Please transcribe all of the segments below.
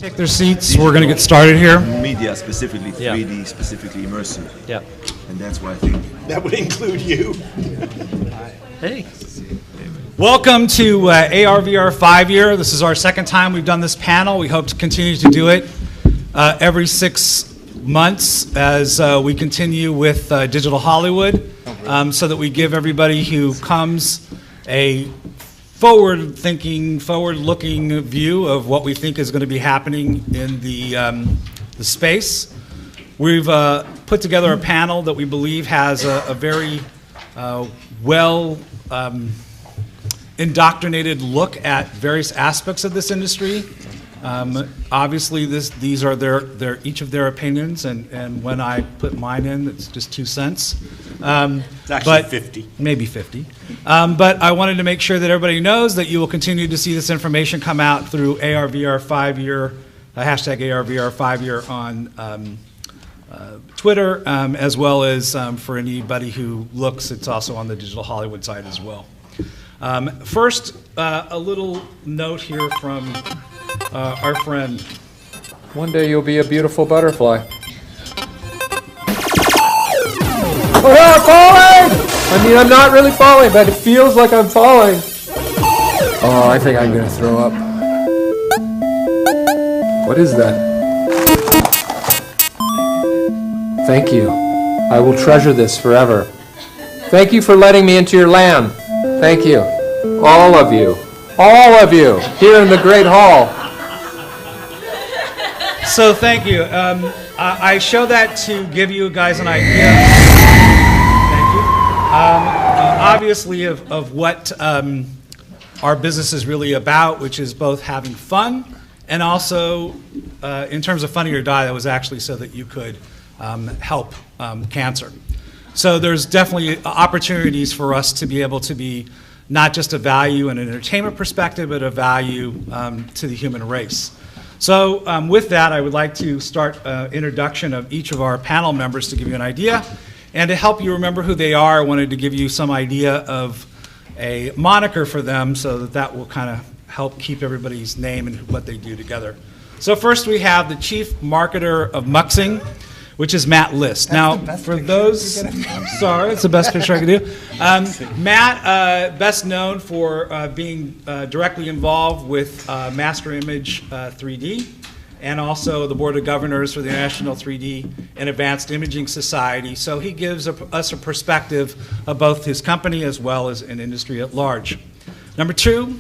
Take their seats. We're going to get started here. Media, specifically 3D, specifically immersive. Yeah. And that's why I think that would include you. Hey. Welcome to AR/VR 5-Year. This is our second time we've done this panel. We hope to continue to do it every 6 months as we continue with Digital Hollywood, so that we give everybody who comes a forward-thinking, forward-looking view of what we think is going to be happening in the space. We've put together a panel that we believe has a very well indoctrinated look at various aspects of this industry. Obviously, these are each of their opinions, and when I put mine in, it's just 2 cents. It's actually 50. Maybe 50. But I wanted to make sure that everybody knows that you will continue to see this information come out through AR/VR 5-Year, hashtag AR/VR 5-Year on Twitter, as well as for anybody who looks, it's also on the Digital Hollywood side as well. First, a little note here from our friend. One day you'll be a beautiful butterfly. Oh, I'm falling! I mean, I'm not really falling, but it feels like I'm falling. Oh, I think I'm gonna throw up. What is that? Thank you. I will treasure this forever. Thank you for letting me into your land. Thank you. All of you. All of you here in the Great Hall. So thank you. I show that to give you guys an idea. Thank you. Obviously, of what our business is really about, which is both having fun and also, in terms of Funny or Die, that was actually so that you could help cancer. So there's definitely opportunities for us to be able to be not just a value in an entertainment perspective, but a value to the human race. So with that, I would like to start introduction of each of our panel members to give you an idea. And to help you remember who they are, I wanted to give you some idea of a moniker for them so that will kind of help keep everybody's name and what they do together. So first we have the Chief Marketer of Muxing, which is Matt List. Now, for those, I'm sorry, it's the best picture I can do. Matt, best known for being directly involved with Master Image 3D, and also the Board of Governors for the National 3D and Advanced Imaging Society. So he gives us a perspective of both his company as well as an industry at large. Number two,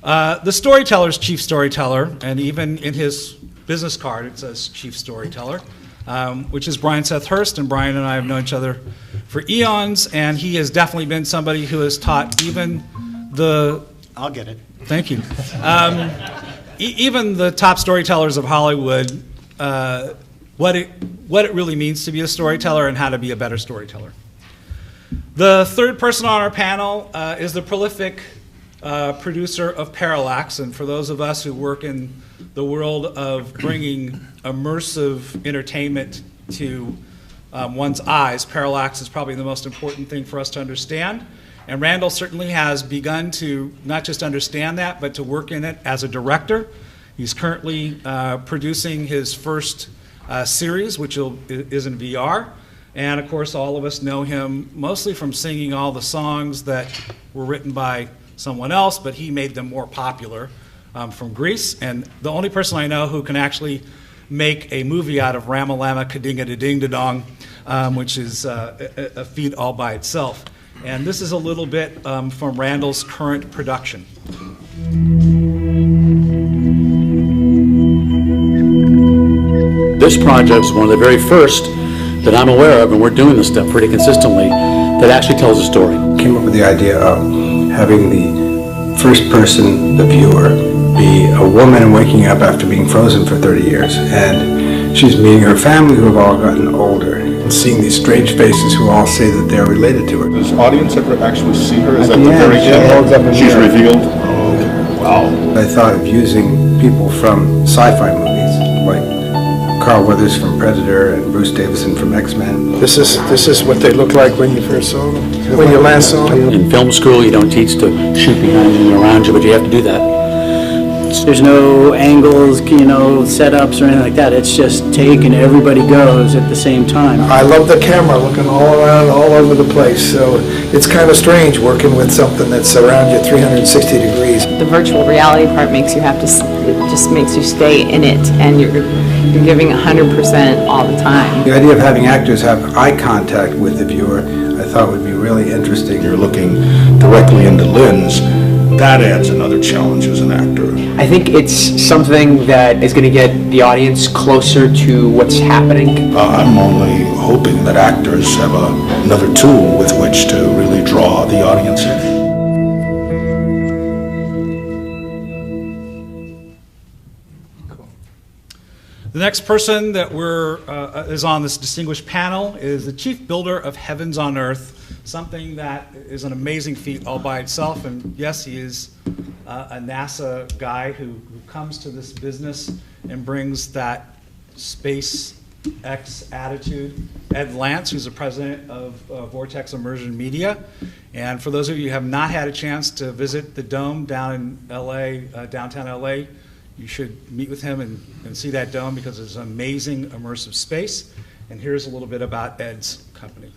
the storyteller's chief storyteller, and even in his business card it says chief storyteller. Which is Brian Seth Hurst, and Brian and I have known each other for eons, and he has definitely been somebody who has taught even the... I'll get it. Thank you. Even the top storytellers of Hollywood, what it really means to be a storyteller and how to be a better storyteller. The third person on our panel is the prolific producer of Parallax, and for those of us who work in the world of bringing immersive entertainment to one's eyes, Parallax is probably the most important thing for us to understand. And Randall certainly has begun to not just understand that, but to work in it as a director. He's currently producing his first series, which is in VR. And of course, all of us know him mostly from singing all the songs that were written by someone else, but he made them more popular from Greece. And the only person I know who can actually make a movie out of Ramalama Kadinga-da-ding-da-dong, which is a feat all by itself. And this is a little bit from Randall's current production. This project is one of the very first that I'm aware of, and we're doing this stuff pretty consistently, that actually tells a story. Came up with the idea of having the first person, the viewer, be a woman waking up after being frozen for 30 years. And she's meeting her family who have all gotten older and seeing these strange faces who all say that they're related to her. Does the audience ever actually see her? Is At that the the very end, end? She's revealed? Oh, wow. I thought of using people from sci-fi movies, like Carl Weathers from Predator and Bruce Davison from X-Men. This is what they look like when you first saw them, when you last saw them. In film school, you don't teach to shoot behind you and around you, but you have to do that. shots. There's no angles, setups or anything like that. It's just take and everybody goes at the same time. I love the camera looking all around, all over the place, so it's kind of strange working with something that's around you 360 degrees. The virtual reality part makes you have to, it just makes you stay in it, and you're giving 100% all the time. The idea of having actors have eye contact with the viewer, I thought would be really interesting. You're looking directly into lens. That adds another challenge as an actor. I think it's something that is going to get the audience closer to what's happening. I'm only hoping that actors have another tool with which to really draw the audience in. The next person that is on this distinguished panel is the chief builder of Heavens on Earth, something that is an amazing feat all by itself. And yes, he is a NASA guy who comes to this business and brings that SpaceX attitude. Ed Lance, who's the president of Vortex Immersion Media. And for those of you who have not had a chance to visit the Dome down in LA, downtown LA, you should meet with him and see that dome because it's an amazing immersive space. And here's a little bit about Ed's company.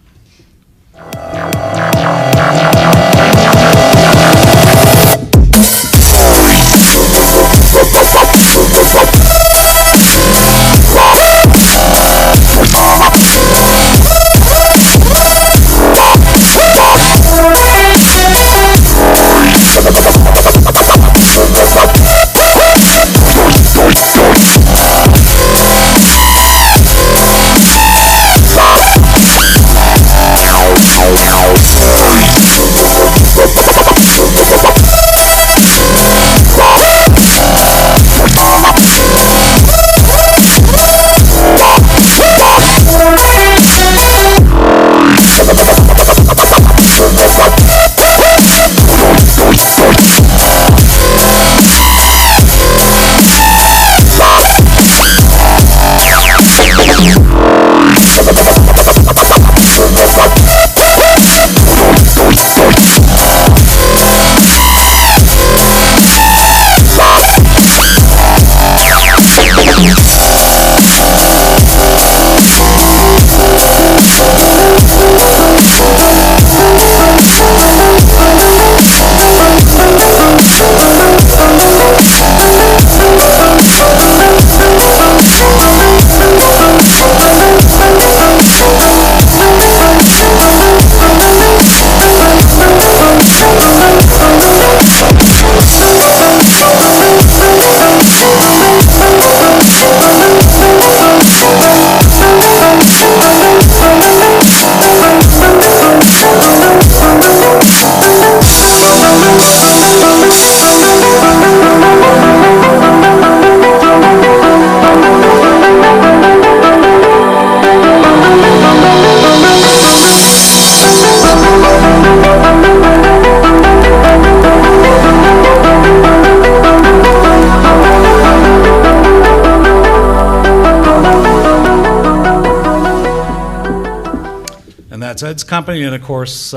That's Ed's company, and of course,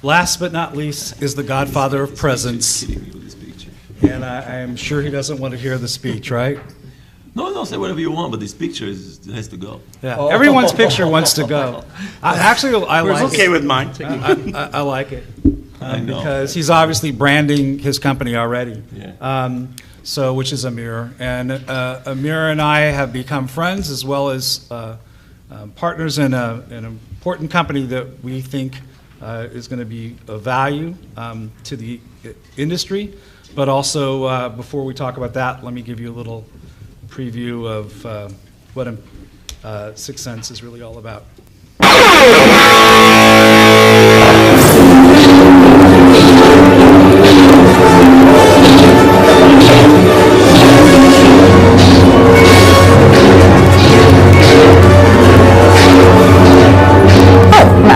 last but not least, is the godfather of presents. And I am sure he doesn't want to hear the speech, right? No, say whatever you want, but this picture has to go. Yeah, everyone's picture wants to go. I like okay it. with mine. I like it because he's obviously branding his company already. Yeah. Which is Amir, and Amir and I have become friends as well as partners in an important company that we think is going to be of value to the industry. But also, before we talk about that, let me give you a little preview of what Sixth Sense is really all about.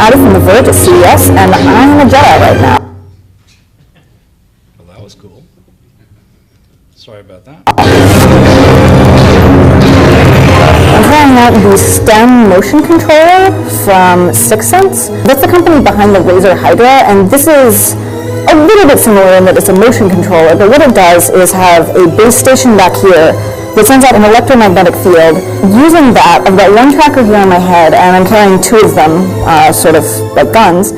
From the Verge at CES, and I'm a Jedi right now. Well, that was cool. Sorry about that. I'm trying out the STEM motion controller from Sixth Sense. That's the company behind the Razer Hydra, and this is a little bit similar in that it's a motion controller, but what it does is have a base station back here that sends out an electromagnetic field. Using that, I've got one tracker here on my head, and I'm carrying two of them, sort of like guns,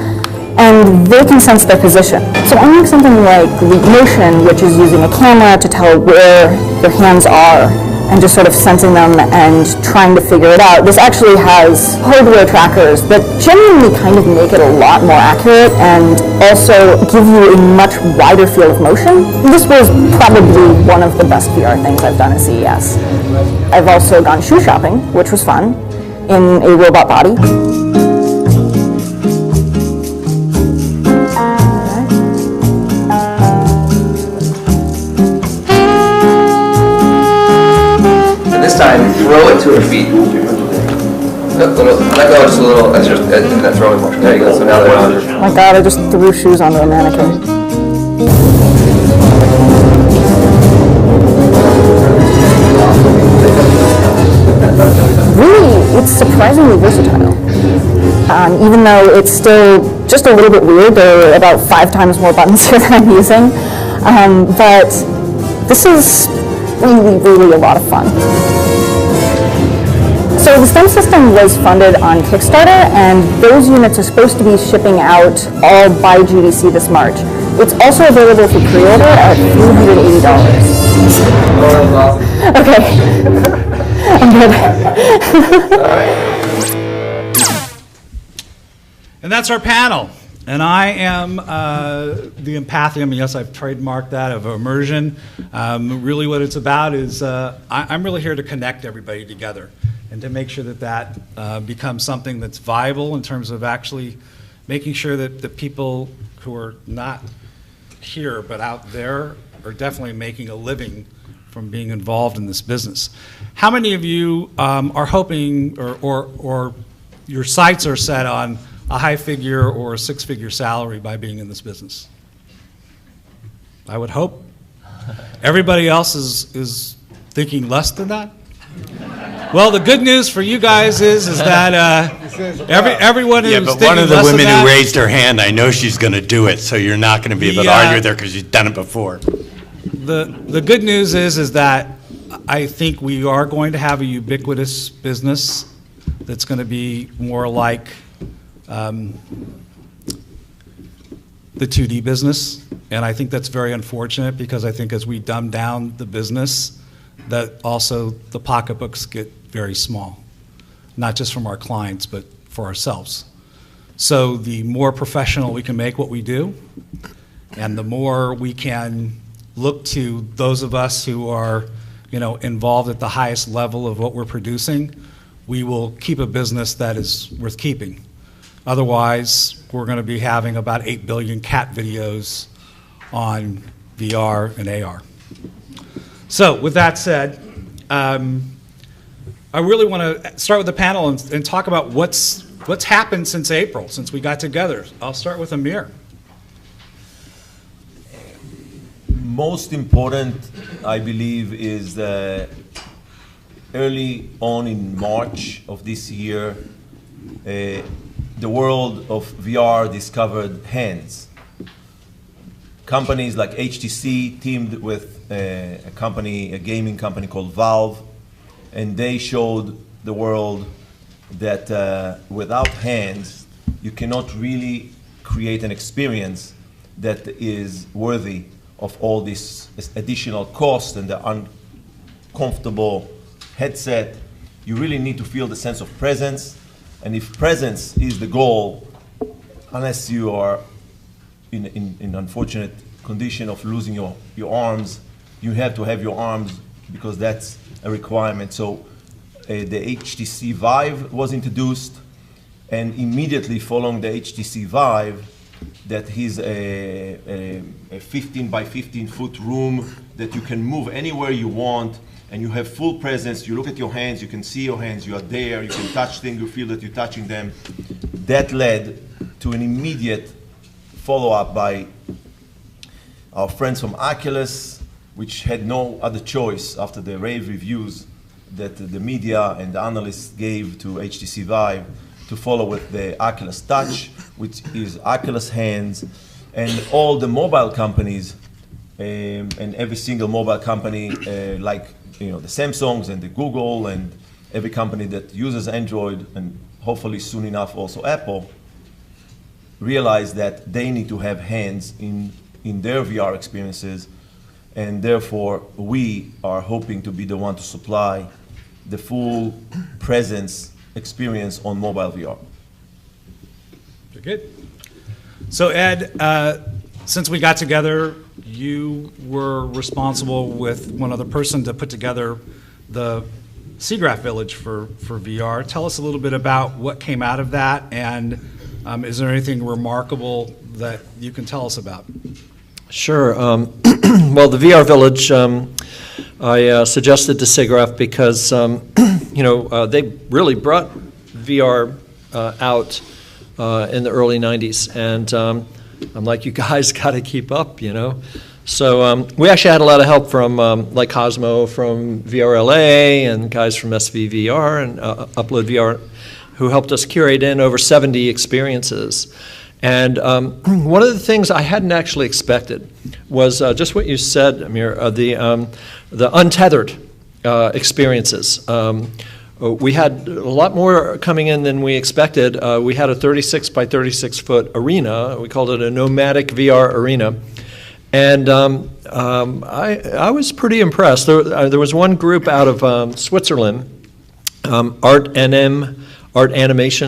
and they can sense their position. So unlike something like Leap Motion, which is using a camera to tell where your hands are, and just sort of sensing them and trying to figure it out, this actually has hardware trackers that genuinely kind of make it a lot more accurate and also give you a much wider field of motion. This was probably one of the best VR things I've done at CES. I've also gone shoe shopping, which was fun, in a robot body. This time, throw it to her feet. Let go just a little, that's just that throwing motion. There you go, so now they're on her. Oh my god, I just threw shoes onto a mannequin. Really, it's surprisingly versatile. Even though it's still just a little bit weird, there are about 5 times more buttons here than I'm using. But this is really a lot of fun. So the STEM system was funded on Kickstarter, and those units are supposed to be shipping out all by GDC this March. It's also available for pre-order at $380. Okay, I'm good. And that's our panel. And I am the Empathium, yes, I've trademarked that, of immersion. Really what it's about is I'm really here to connect everybody together and to make sure that that becomes something that's viable in terms of actually making sure that the people who are not here but out there are definitely making a living from being involved in this business. How many of you are hoping or your sights are set on a high figure or a 6-figure salary by being in this business? I would hope. Everybody else is thinking less than that? Well, the good news for you guys is that everyone who's but thinking one of the less than women that, who raised her hand, I know she's going to do it, so you're not going to be able to argue with her because you've done it before. the good news is that I think we are going to have a ubiquitous business that's going to be more like the 2D business, and I think that's very unfortunate because I think as we dumb down the business, that also the pocketbooks get very small, not just from our clients, but for ourselves. So the more professional we can make what we do, and the more we can look to those of us who are, involved at the highest level of what we're producing, we will keep a business that is worth keeping. Otherwise, we're going to be having about 8 billion cat videos on VR and AR. So with that said, I really want to start with the panel and talk about what's happened since April, since we got together. I'll start with Amir. Most important, I believe, is early on in March of this year, the world of VR discovered hands. Companies like HTC teamed with a gaming company called Valve, and they showed the world that without hands, you cannot really create an experience that is worthy of all this additional cost and the uncomfortable headset. You really need to feel the sense of presence. And if presence is the goal, unless you are in unfortunate condition of losing your arms, you have to have your arms because that's a requirement. So the HTC Vive was introduced, and immediately following the HTC Vive, that is a 15 by 15 foot room that you can move anywhere you want, and you have full presence. You look at your hands, you can see your hands, you are there, you can touch things, you feel that you're touching them. That led to an immediate follow-up by our friends from Oculus, which had no other choice after the rave reviews that the media and the analysts gave to HTC Vive to follow with the Oculus Touch, which is Oculus hands. And all the mobile companies, and every single mobile company, like the Samsungs and the Google and every company that uses Android, and hopefully soon enough also Apple, realize that they need to have hands in their VR experiences, and therefore we are hoping to be the one to supply the full presence experience on mobile VR. Very good. So Ed, since we got together, you were responsible with one other person to put together the SIGGRAPH Village for VR. Tell us a little bit about what came out of that, and is there anything remarkable that you can tell us about? Sure. Well, the VR Village, I suggested to SIGGRAPH because, they really brought VR out in the early 90s. And I'm like, you guys got to keep up, So we actually had a lot of help from like Cosmo from VRLA and guys from SVVR and Upload VR who helped us curate in over 70 experiences. And one of the things I hadn't actually expected was just what you said, Amir, the untethered experiences. We had a lot more coming in than we expected. We had a 36 by 36 foot arena. We called it a nomadic VR arena. And I was pretty impressed. There was one group out of Switzerland, Art Animation.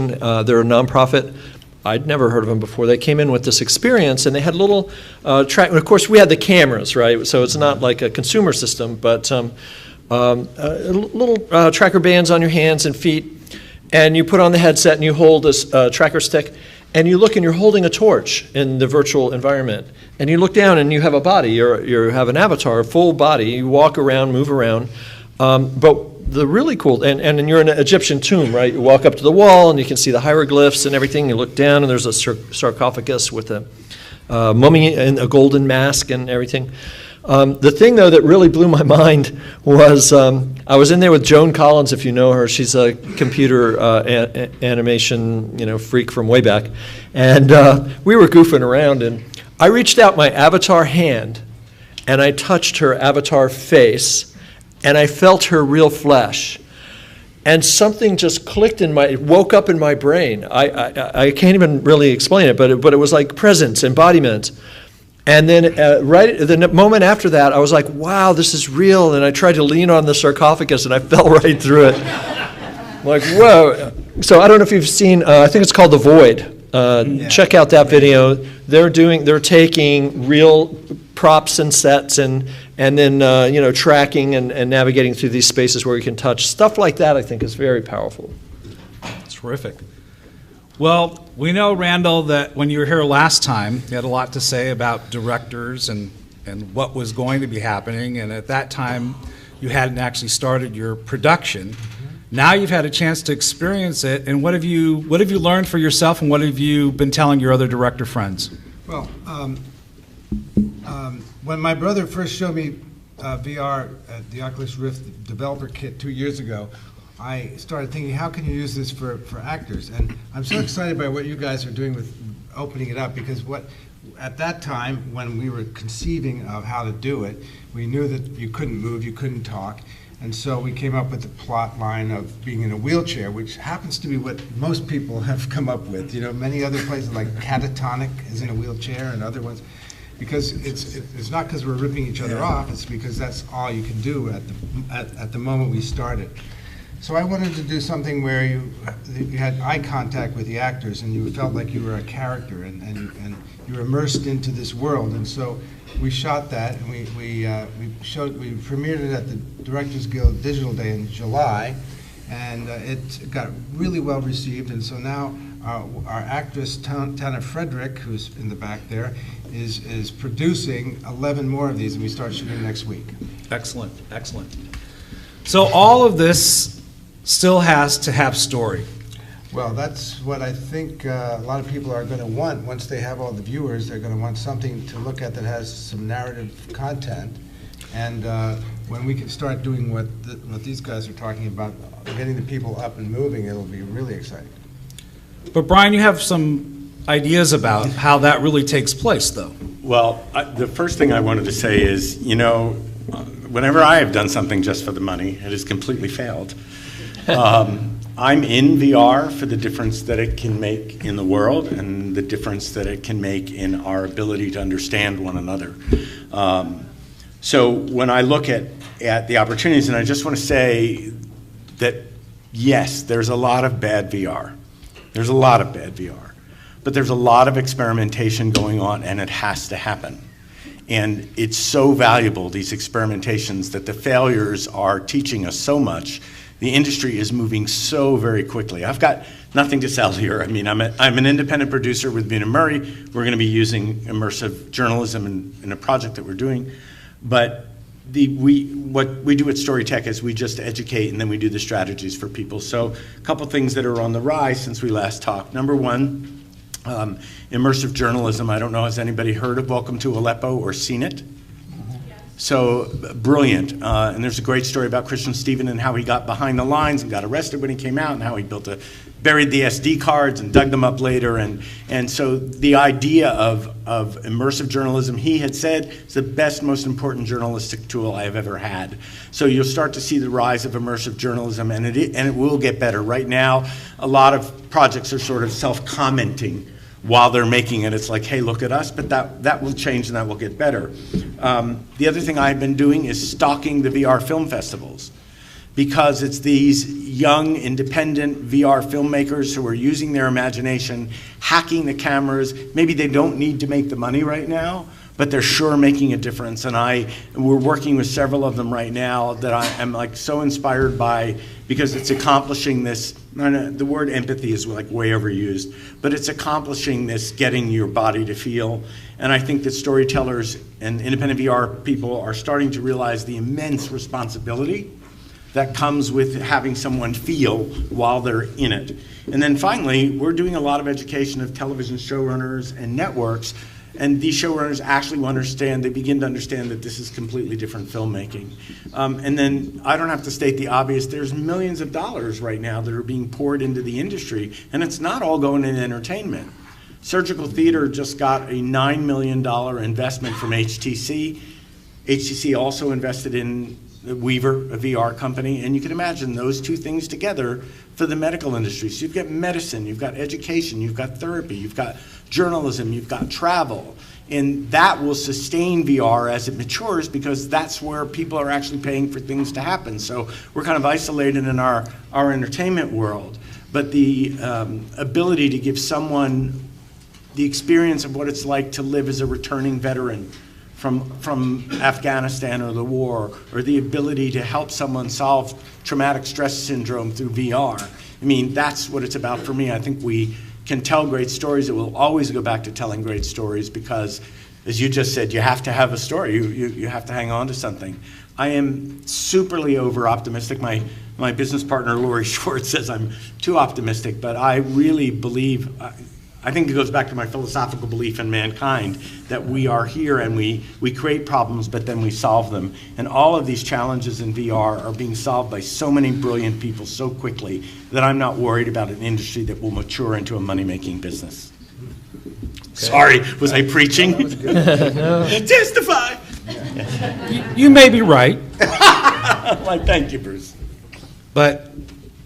They're a nonprofit. I'd never heard of them before. They came in with this experience, and they had little track. Of course, we had the cameras, right? So it's not like a consumer system, but little tracker bands on your hands and feet, and you put on the headset and you hold this tracker stick, and you look and you're holding a torch in the virtual environment, and you look down and you have a body. You have an avatar, a full body. You walk around, move around, but the really cool, and you're in an Egyptian tomb, right? You walk up to the wall and you can see the hieroglyphs and everything. You look down and there's a sarcophagus with a mummy and a golden mask and everything. The thing, though, that really blew my mind was I was in there with Joan Collins, if you know her. She's a computer animation freak from way back. And we were goofing around, and I reached out my avatar hand, and I touched her avatar face, and I felt her real flesh. And something just clicked woke up in my brain. I can't even really explain it, but it was like presence, embodiment. And then right the moment after that, I was like, wow, this is real. And I tried to lean on the sarcophagus, and I fell right through it. I'm like, whoa. So I don't know if you've seen, I think it's called The Void. Check out that video. They're taking real props and sets and then tracking and navigating through these spaces where you can touch. Stuff like that, I think, is very powerful. Terrific. Well, we know, Randall, that when you were here last time, you had a lot to say about directors and what was going to be happening, and at that time, you hadn't actually started your production. Now you've had a chance to experience it, and what have you learned for yourself, and what have you been telling your other director friends? Well, when my brother first showed me VR at the Oculus Rift Developer Kit 2 years ago, I started thinking, how can you use this for actors? And I'm so excited by what you guys are doing with opening it up, because at that time, when we were conceiving of how to do it, we knew that you couldn't move, you couldn't talk, and so we came up with the plot line of being in a wheelchair, which happens to be what most people have come up with. Many other places like Catatonic is in a wheelchair, and other ones. Because it's not because we're ripping each other off, it's because that's all you can do at the moment we started. So I wanted to do something where you had eye contact with the actors, and you felt like you were a character, and you were immersed into this world. And so we shot that, and we premiered it at the Directors Guild Digital Day in July, and it got really well received. And so now our actress Tana Frederick, who's in the back there, is producing 11 more of these, and we start shooting next week. Excellent, excellent. So all of this still has to have story. Well, that's what I think a lot of people are going to want. Once they have all the viewers, they're going to want something to look at that has some narrative content. And when we can start doing what these guys are talking about, getting the people up and moving, it'll be really exciting. But Brian, you have some ideas about how that really takes place, though. Well, the first thing I wanted to say is, whenever I have done something just for the money, it has completely failed. I'm in VR for the difference that it can make in the world and the difference that it can make in our ability to understand one another. So when I look at the opportunities, and I just want to say that, yes, there's a lot of bad VR. There's a lot of bad VR. But there's a lot of experimentation going on, and it has to happen. And it's so valuable, these experimentations, that the failures are teaching us so much. The industry is moving so very quickly. I've got nothing to sell here. I mean, I'm an independent producer with Bunim Murray. We're going to be using immersive journalism in a project that we're doing. But what we do at Storytech is we just educate, and then we do the strategies for people. So a couple things that are on the rise since we last talked. Number one, immersive journalism. I don't know, has anybody heard of Welcome to Aleppo or seen it? So brilliant. And there's a great story about Christian Stephen and how he got behind the lines and got arrested when he came out, and how he buried the SD cards and dug them up later. And so the idea of immersive journalism, he had said, is the best, most important journalistic tool I have ever had. So you'll start to see the rise of immersive journalism, and it will get better. Right now, a lot of projects are sort of self-commenting while they're making it. It's like, hey, look at us, but that will change and that will get better. The other thing I've been doing is stalking the VR film festivals, because it's these young, independent VR filmmakers who are using their imagination, hacking the cameras. Maybe they don't need to make the money right now, but they're sure making a difference. And we're working with several of them right now that I am like so inspired by, because it's accomplishing this. The word empathy is like way overused, but it's accomplishing this, getting your body to feel. And I think that storytellers and independent VR people are starting to realize the immense responsibility that comes with having someone feel while they're in it. And then finally, we're doing a lot of education of television showrunners and networks, and these showrunners actually understand, they begin to understand that this is completely different filmmaking. And then I don't have to state the obvious, there's millions of dollars right now that are being poured into the industry, and it's not all going in entertainment. Surgical Theater just got a $9 million investment from HTC. HTC also invested in Weaver, a VR company, and you can imagine those two things together for the medical industry. So you've got medicine, you've got education, you've got therapy, you've got journalism, you've got travel, and that will sustain VR as it matures, because that's where people are actually paying for things to happen. So we're kind of isolated in our entertainment world, but the ability to give someone the experience of what it's like to live as a returning veteran from Afghanistan or the war, or the ability to help someone solve traumatic stress syndrome through VR. I mean, that's what it's about for me. I think we can tell great stories. It will always go back to telling great stories, because, as you just said, you have to have a story. You have to hang on to something. I am superly over-optimistic. My business partner, Lori Schwartz, says I'm too optimistic, but I really believe, I think it goes back to my philosophical belief in mankind, that we are here and we create problems, but then we solve them. And all of these challenges in VR are being solved by so many brilliant people so quickly that I'm not worried about an industry that will mature into a money-making business. Okay. Sorry, was I preaching? No. Testify! You may be right. Like, thank you, Bruce. But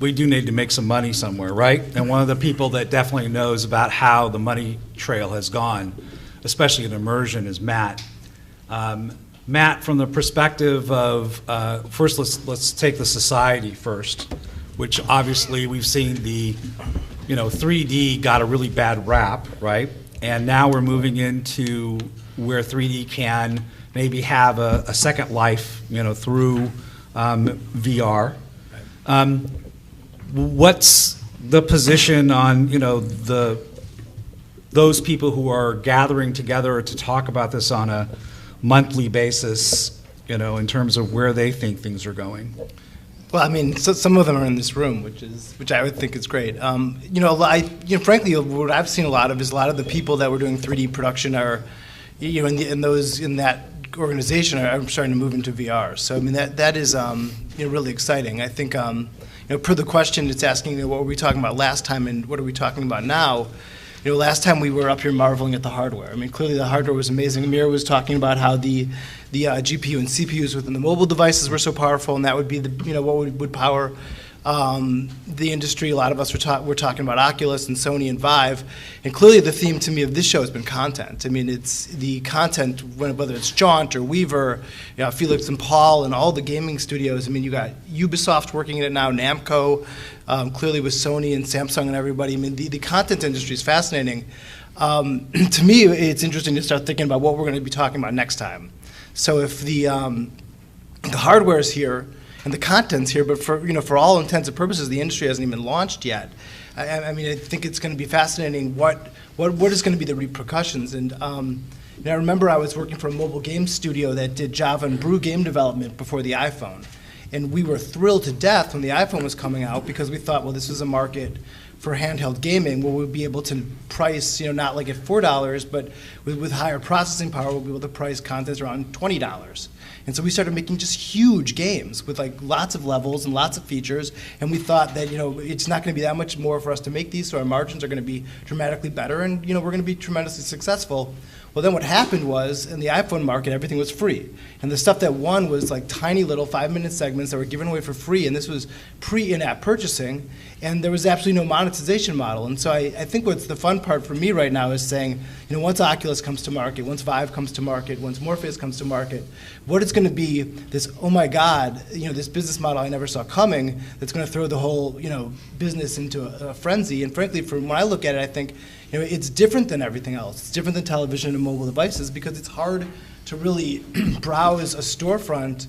we do need to make some money somewhere, right? And one of the people that definitely knows about how the money trail has gone, especially in immersion, is Matt. Matt, from the perspective of, first let's take the society first, which obviously we've seen 3D got a really bad rap, right? And now we're moving into where 3D can maybe have a second life, through VR. What's the position on, those people who are gathering together to talk about this on a monthly basis, in terms of where they think things are going? Well, I mean, so some of them are in this room, which I would think is great. Frankly, what I've seen a lot of is a lot of the people that were doing 3D production are, in that organization are starting to move into VR. So I mean, that is really exciting. I think per the question it's asking, what were we talking about last time and what are we talking about now? last time we were up here marveling at the hardware. I mean, clearly the hardware was amazing. Amir was talking about how the GPU and CPUs within the mobile devices were so powerful, and that would be what would power the industry. A lot of us were talking about Oculus and Sony and Vive, and clearly the theme to me of this show has been content. I mean, it's the content, whether it's Jaunt or Weaver, Felix and Paul, and all the gaming studios. I mean, you got Ubisoft working in it now, Namco, clearly with Sony and Samsung and everybody. I mean, the content industry is fascinating. To me, it's interesting to start thinking about what we're going to be talking about next time. So if the hardware is here, and the content's here, but for all intents and purposes, the industry hasn't even launched yet. I mean, I think it's going to be fascinating what is going to be the repercussions. And I remember I was working for a mobile game studio that did Java and Brew game development before the iPhone, and we were thrilled to death when the iPhone was coming out because we thought, well, this is a market for handheld gaming where we'll be able to price, not like at $4, but with higher processing power, we'll be able to price content around $20. And so we started making just huge games with like lots of levels and lots of features, and we thought that it's not going to be that much more for us to make these, so our margins are going to be dramatically better, and we're going to be tremendously successful. Well, then what happened was, in the iPhone market, everything was free. And the stuff that won was like tiny little 5-minute segments that were given away for free, and this was pre-in-app purchasing, and there was absolutely no monetization model. And so I think what's the fun part for me right now is saying, once Oculus comes to market, once Vive comes to market, once Morpheus comes to market, what it's going to be this, oh my God, this business model I never saw coming that's going to throw the whole, business into a frenzy. And frankly, from when I look at it, I think, it's different than everything else. It's different than television and mobile devices because it's hard to really browse a storefront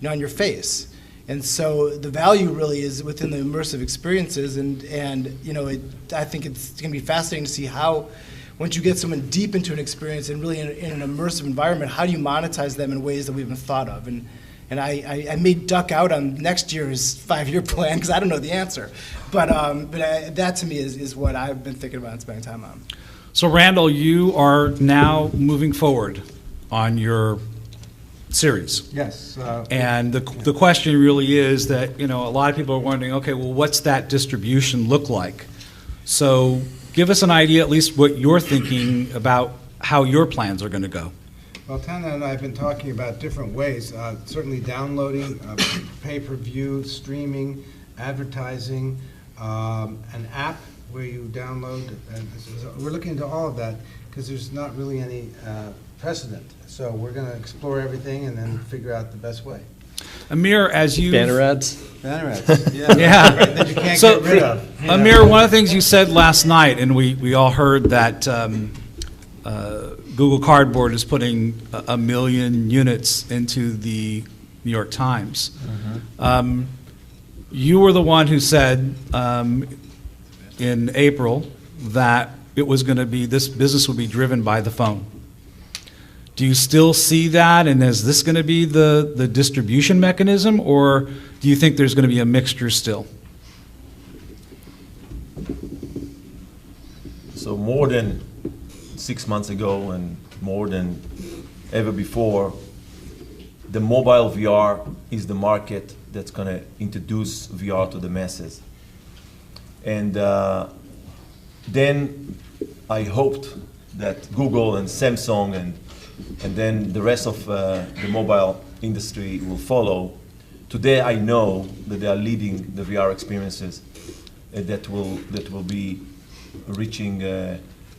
on your face. And so the value really is within the immersive experiences, and I think it's going to be fascinating to see how, once you get someone deep into an experience and really in an immersive environment, how do you monetize them in ways that we haven't thought of? And I may duck out on next year's 5-year plan because I don't know the answer. But that to me is what I've been thinking about and spending time on. So Randall, you are now moving forward on your series. Yes. And the question really is that, a lot of people are wondering, okay, well, what's that distribution look like? So give us an idea, at least what you're thinking about how your plans are going to go. Well, Tana and I have been talking about different ways, certainly downloading, pay-per-view, streaming, advertising, an app where you download. We're looking into all of that because there's not really any precedent. So we're going to explore everything and then figure out the best way. Amir, as you... Banner ads? Banner ads, yeah. Yeah. Right, that you can't get rid of. Amir, one of the things you said last night, and we all heard that Google Cardboard is putting 1 million units into the New York Times. Mm-hmm. You were the one who said in April that it was going to be, this business would be driven by the phone. Do you still see that, and is this going to be the distribution mechanism, or do you think there's going to be a mixture still? So more than 6 months ago and more than ever before, the mobile VR is the market that's going to introduce VR to the masses. And then I hoped that Google and Samsung and then the rest of the mobile industry will follow. Today I know that they are leading the VR experiences that will be reaching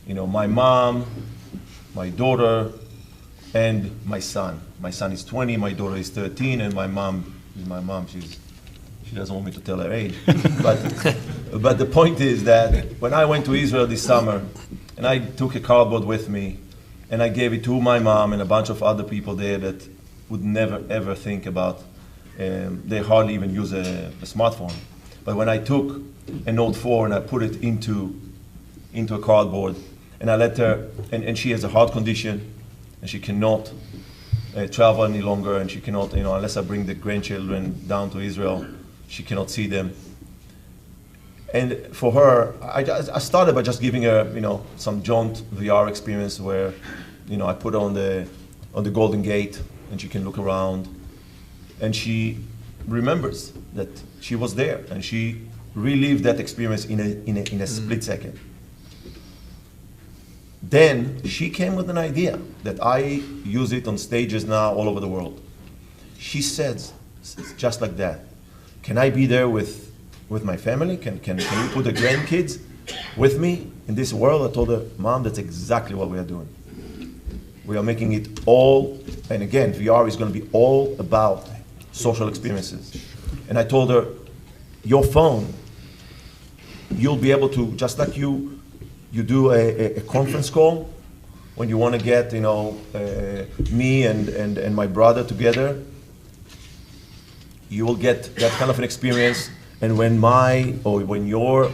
my mom, my daughter, and my son. My son is 20, my daughter is 13, and my mom is my mom. She doesn't want me to tell her age. But the point is that when I went to Israel this summer, and I took a cardboard with me, and I gave it to my mom and a bunch of other people there that would never ever think about, they hardly even use a smartphone. But when I took a Note 4 and I put it into a cardboard, and I let her, and she has a heart condition, and she cannot travel any longer, and she cannot, unless I bring the grandchildren down to Israel, she cannot see them. And for her, I started by just giving her, some Jaunt VR experience where, I put her on the Golden Gate, and she can look around, and she remembers that she was there, and she relived that experience in a split second. Then she came with an idea that I use it on stages now all over the world. She says, just like that, can I be there with my family? Can you put the grandkids with me in this world? I told her, Mom, that's exactly what we are doing. We are making it all, and again, VR is going to be all about social experiences. And I told her, your phone, you'll be able to, just like you do a conference call when you want to get, me and my brother together, you will get that kind of an experience. And when your,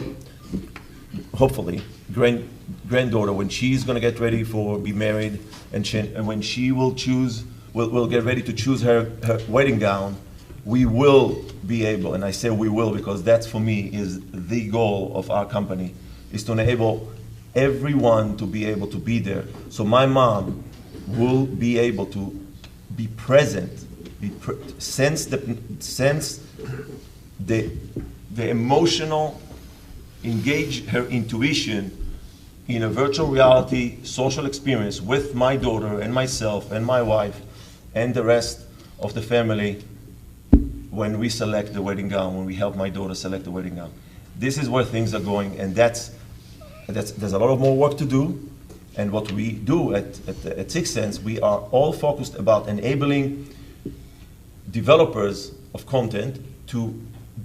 hopefully, granddaughter, when she's going to get ready be married, and when she will get ready to choose her wedding gown, we will be able, and I say we will because that's for me is the goal of our company, is to enable everyone to be able to be there. So my mom will be able to be present, sense the emotional, engage her intuition in a virtual reality social experience with my daughter and myself and my wife and the rest of the family when we select the wedding gown, when we help my daughter select the wedding gown. This is where things are going, and there's a lot of more work to do. And what we do at Sixth Sense, we are all focused about enabling developers of content to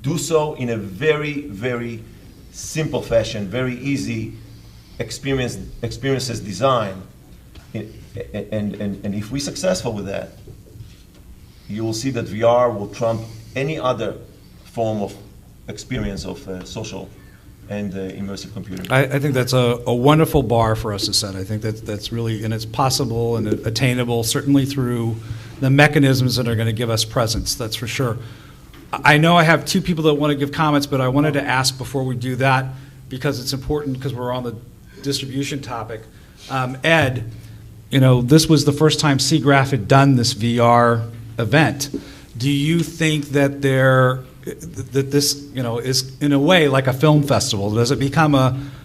do so in a very, very simple fashion, very easy experiences design. And if we're successful with that, you will see that VR will trump any other form of experience of social and immersive computing. I think that's a wonderful bar for us to set. I think that's really, and it's possible and attainable, certainly through the mechanisms that are going to give us presence, that's for sure. I know I have two people that want to give comments, but I wanted to ask before we do that, because it's important, because we're on the distribution topic. Ed, this was the first time SIGGRAPH had done this VR event. Do you think that this is in a way like a film festival? Does it become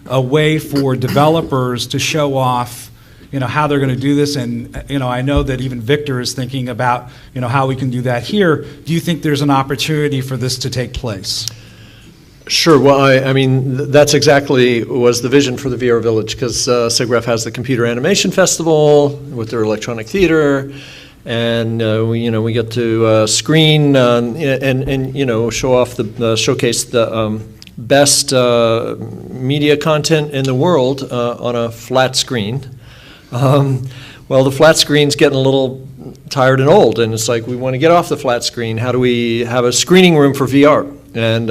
a way for developers to show off how they're going to do this? And I know that even Victor is thinking about how we can do that here. Do you think there's an opportunity for this to take place? Sure. Well, I mean, that's exactly was the vision for the VR Village, because SIGGRAPH has the Computer Animation Festival with their electronic theater, and we get to screen and show off showcase the best media content in the world on a flat screen. Well, the flat screen's getting a little tired and old, and it's like we want to get off the flat screen. How do we have a screening room for VR? And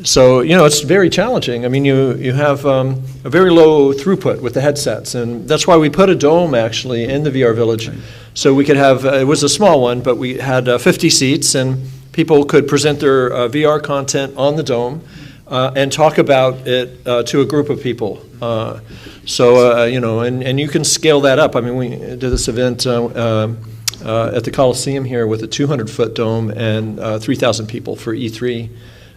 so, it's very challenging. I mean, you have a very low throughput with the headsets, and that's why we put a dome, actually, in the VR Village. Right. So we could have, it was a small one, but we had 50 seats, and people could present their VR content on the dome and talk about it to a group of people. And you can scale that up. I mean, we did this event at the Coliseum here with a 200-foot dome and 3,000 people for E3.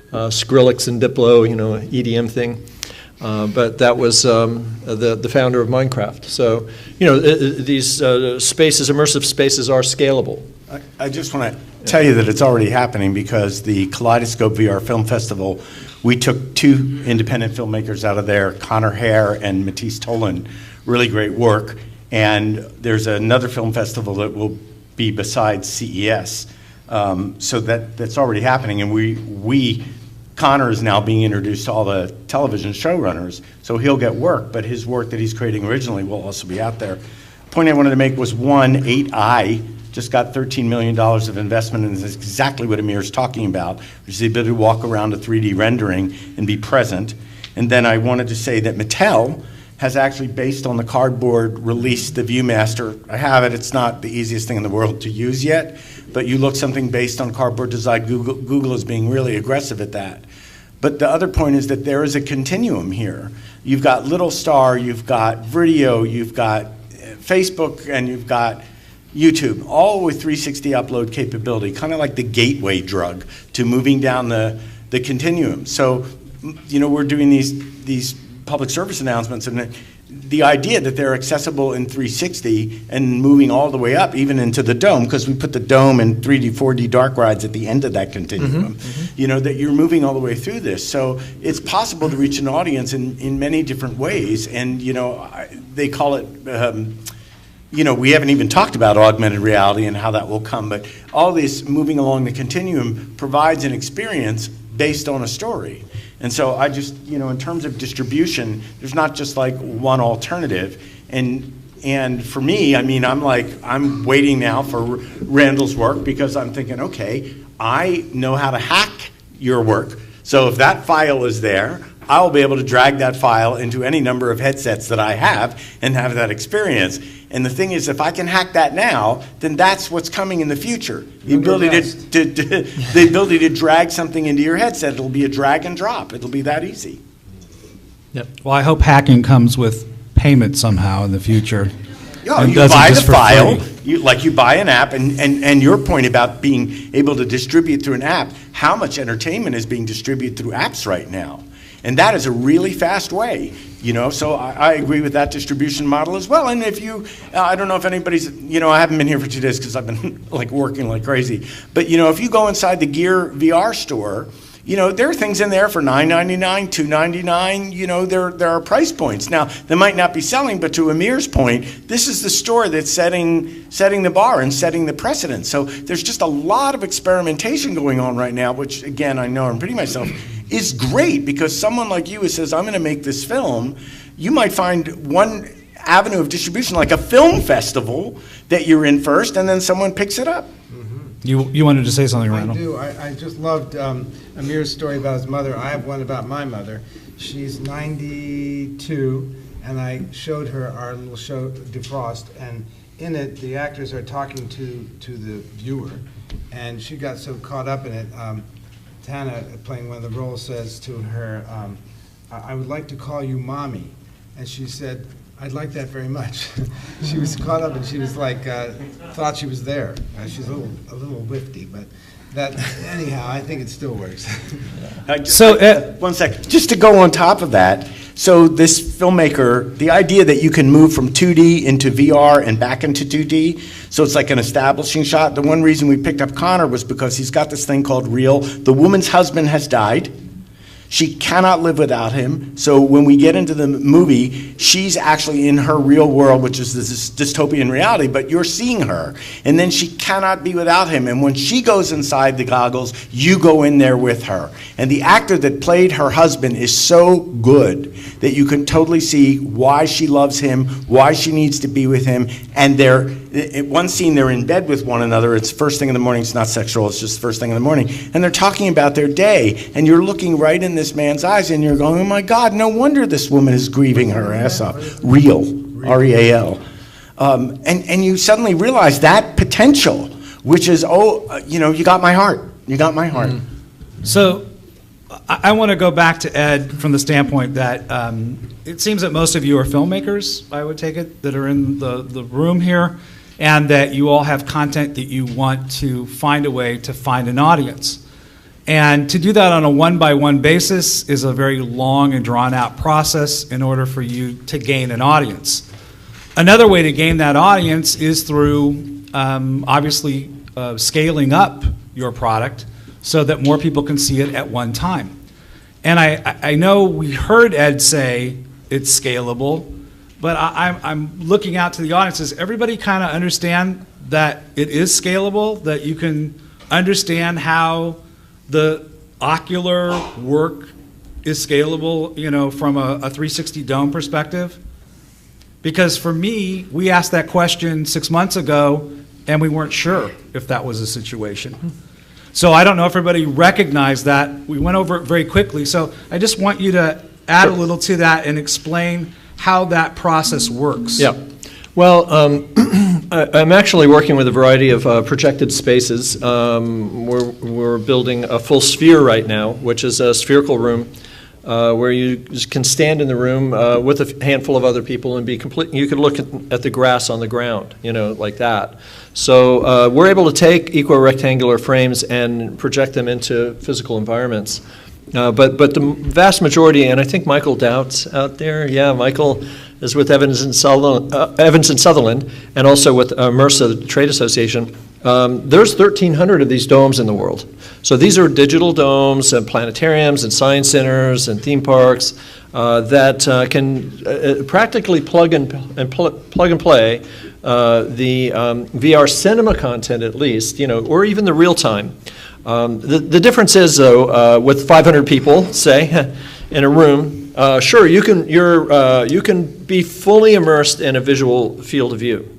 Skrillex and Diplo, EDM thing. But that was the founder of Minecraft. So, these immersive spaces are scalable. I just want to tell you that it's already happening, because the Kaleidoscope VR Film Festival, we took two independent filmmakers out of there, Connor Hare and Matisse Tolan, really great work. And there's another film festival that will be besides CES. So that's already happening, and Connor is now being introduced to all the television showrunners, so he'll get work, but his work that he's creating originally will also be out there. The point I wanted to make was, 8i just got $13 million of investment, and it's exactly what Amir's talking about, which is the ability to walk around a 3D rendering and be present. And then I wanted to say that Mattel has actually, based on the cardboard, released the ViewMaster. I have it. It's not the easiest thing in the world to use yet, but you look something based on cardboard design. Google is being really aggressive at that. But the other point is that there is a continuum here. You've got Little Star, you've got Vrideo, you've got Facebook, and you've got YouTube, all with 360 upload capability, kind of like the gateway drug to moving down the continuum. So, we're doing these public service announcements, and the idea that they're accessible in 360 and moving all the way up, even into the dome, because we put the dome and 3D, 4D dark rides at the end of that continuum, you know, that you're moving all the way through this. So it's possible to reach an audience in many different ways. And, you know, they call it, you know, we haven't even talked about augmented reality and how that will come, but all this moving along the continuum provides an experience based on a story. And so I just, you know, in terms of distribution, there's not just like one alternative. And for me, I mean, I'm waiting now for Randall's work because I'm thinking, okay, I know how to hack your work. So if that file is there, I'll be able to drag that file into any number of headsets that I have and have that experience. And the thing is, if I can hack that now, then that's what's coming in the future. The ability the ability to drag something into your headset, it'll be a drag and drop. It'll be that easy. Yep. Well, I hope hacking comes with payment somehow in the future. Yeah, you buy the file, you buy an app, and your point about being able to distribute through an app, how much entertainment is being distributed through apps right now? And that is a really fast way, you know, so I agree with that distribution model as well. And if you, I don't know if anybody's, you know, I haven't been here for 2 days because I've been like working like crazy. But, you know, if you go inside the Gear VR store, you know, there are things in there for $9.99, $2.99, you know, there are price points. Now, they might not be selling, but to Amir's point, this is the store that's setting the bar and setting the precedent. So there's just a lot of experimentation going on right now, which, again, I know I'm repeating myself, is great because someone like you who says, I'm going to make this film, you might find one avenue of distribution, like a film festival that you're in first, and then someone picks it up. You wanted to say something, Randall? I do. I just loved Amir's story about his mother. I have one about my mother. She's 92, and I showed her our little show, Defrost, and in it, the actors are talking to the viewer, and she got so caught up in it. Tana, playing one of the roles, says to her, I would like to call you Mommy. And she said, I'd like that very much. She was caught up and she was like, thought she was there. She's a little whiffy, but that, anyhow, I think it still works. So, 1 second, just to go on top of that, so this filmmaker, the idea that you can move from 2D into VR and back into 2D, so it's like an establishing shot. The one reason we picked up Connor was because he's got this thing called Real. The woman's husband has died. She cannot live without him. So when we get into the movie, she's actually in her real world, which is this dystopian reality, but you're seeing her. And then she cannot be without him. And when she goes inside the goggles, you go in there with her. And the actor that played her husband is so good that you can totally see why she loves him, why she needs to be with him. And in one scene, they're in bed with one another. It's first thing in the morning. It's not sexual. It's just first thing in the morning. And they're talking about their day. And you're looking right in this man's eyes and you're going, oh my God, no wonder this woman is grieving her ass off. Real, R-E-A-L. And you suddenly realize that potential, which is, you know, you got my heart. You got my heart. So I want to go back to Ed from the standpoint that it seems that most of you are filmmakers, I would take it, that are in the room here, and that you all have content that you want to find a way to find an audience. And to do that on a one-by-one basis is a very long and drawn-out process in order for you to gain an audience. Another way to gain that audience is through, obviously, scaling up your product so that more people can see it at one time. And I know we heard Ed say it's scalable, but I'm looking out to the audience. Does everybody kind of understand that it is scalable, that you can understand how the ocular work is scalable, you know, from a 360 dome perspective? Because for me, we asked that question 6 months ago, and we weren't sure if that was a situation. So I don't know if everybody recognized that. We went over it very quickly. So I just want you to add a little to that and explain how that process works. Yeah. Well, I'm actually working with a variety of projected spaces. We're building a full sphere right now, which is a spherical room where you can stand in the room with a handful of other people and be complete. You can look at the grass on the ground, you know, like that. So we're able to take equirectangular frames and project them into physical environments. But the vast majority, and I think Michael Doubt's out there. Yeah, Michael is with Evans and Sutherland, and also with MRSA, the Trade Association. There's 1,300 of these domes in the world. So these are digital domes and planetariums and science centers and theme parks that can practically plug and play the VR cinema content, at least, or even the real time. The difference is, though, with 500 people, say, in a room, sure, you can be fully immersed in a visual field of view.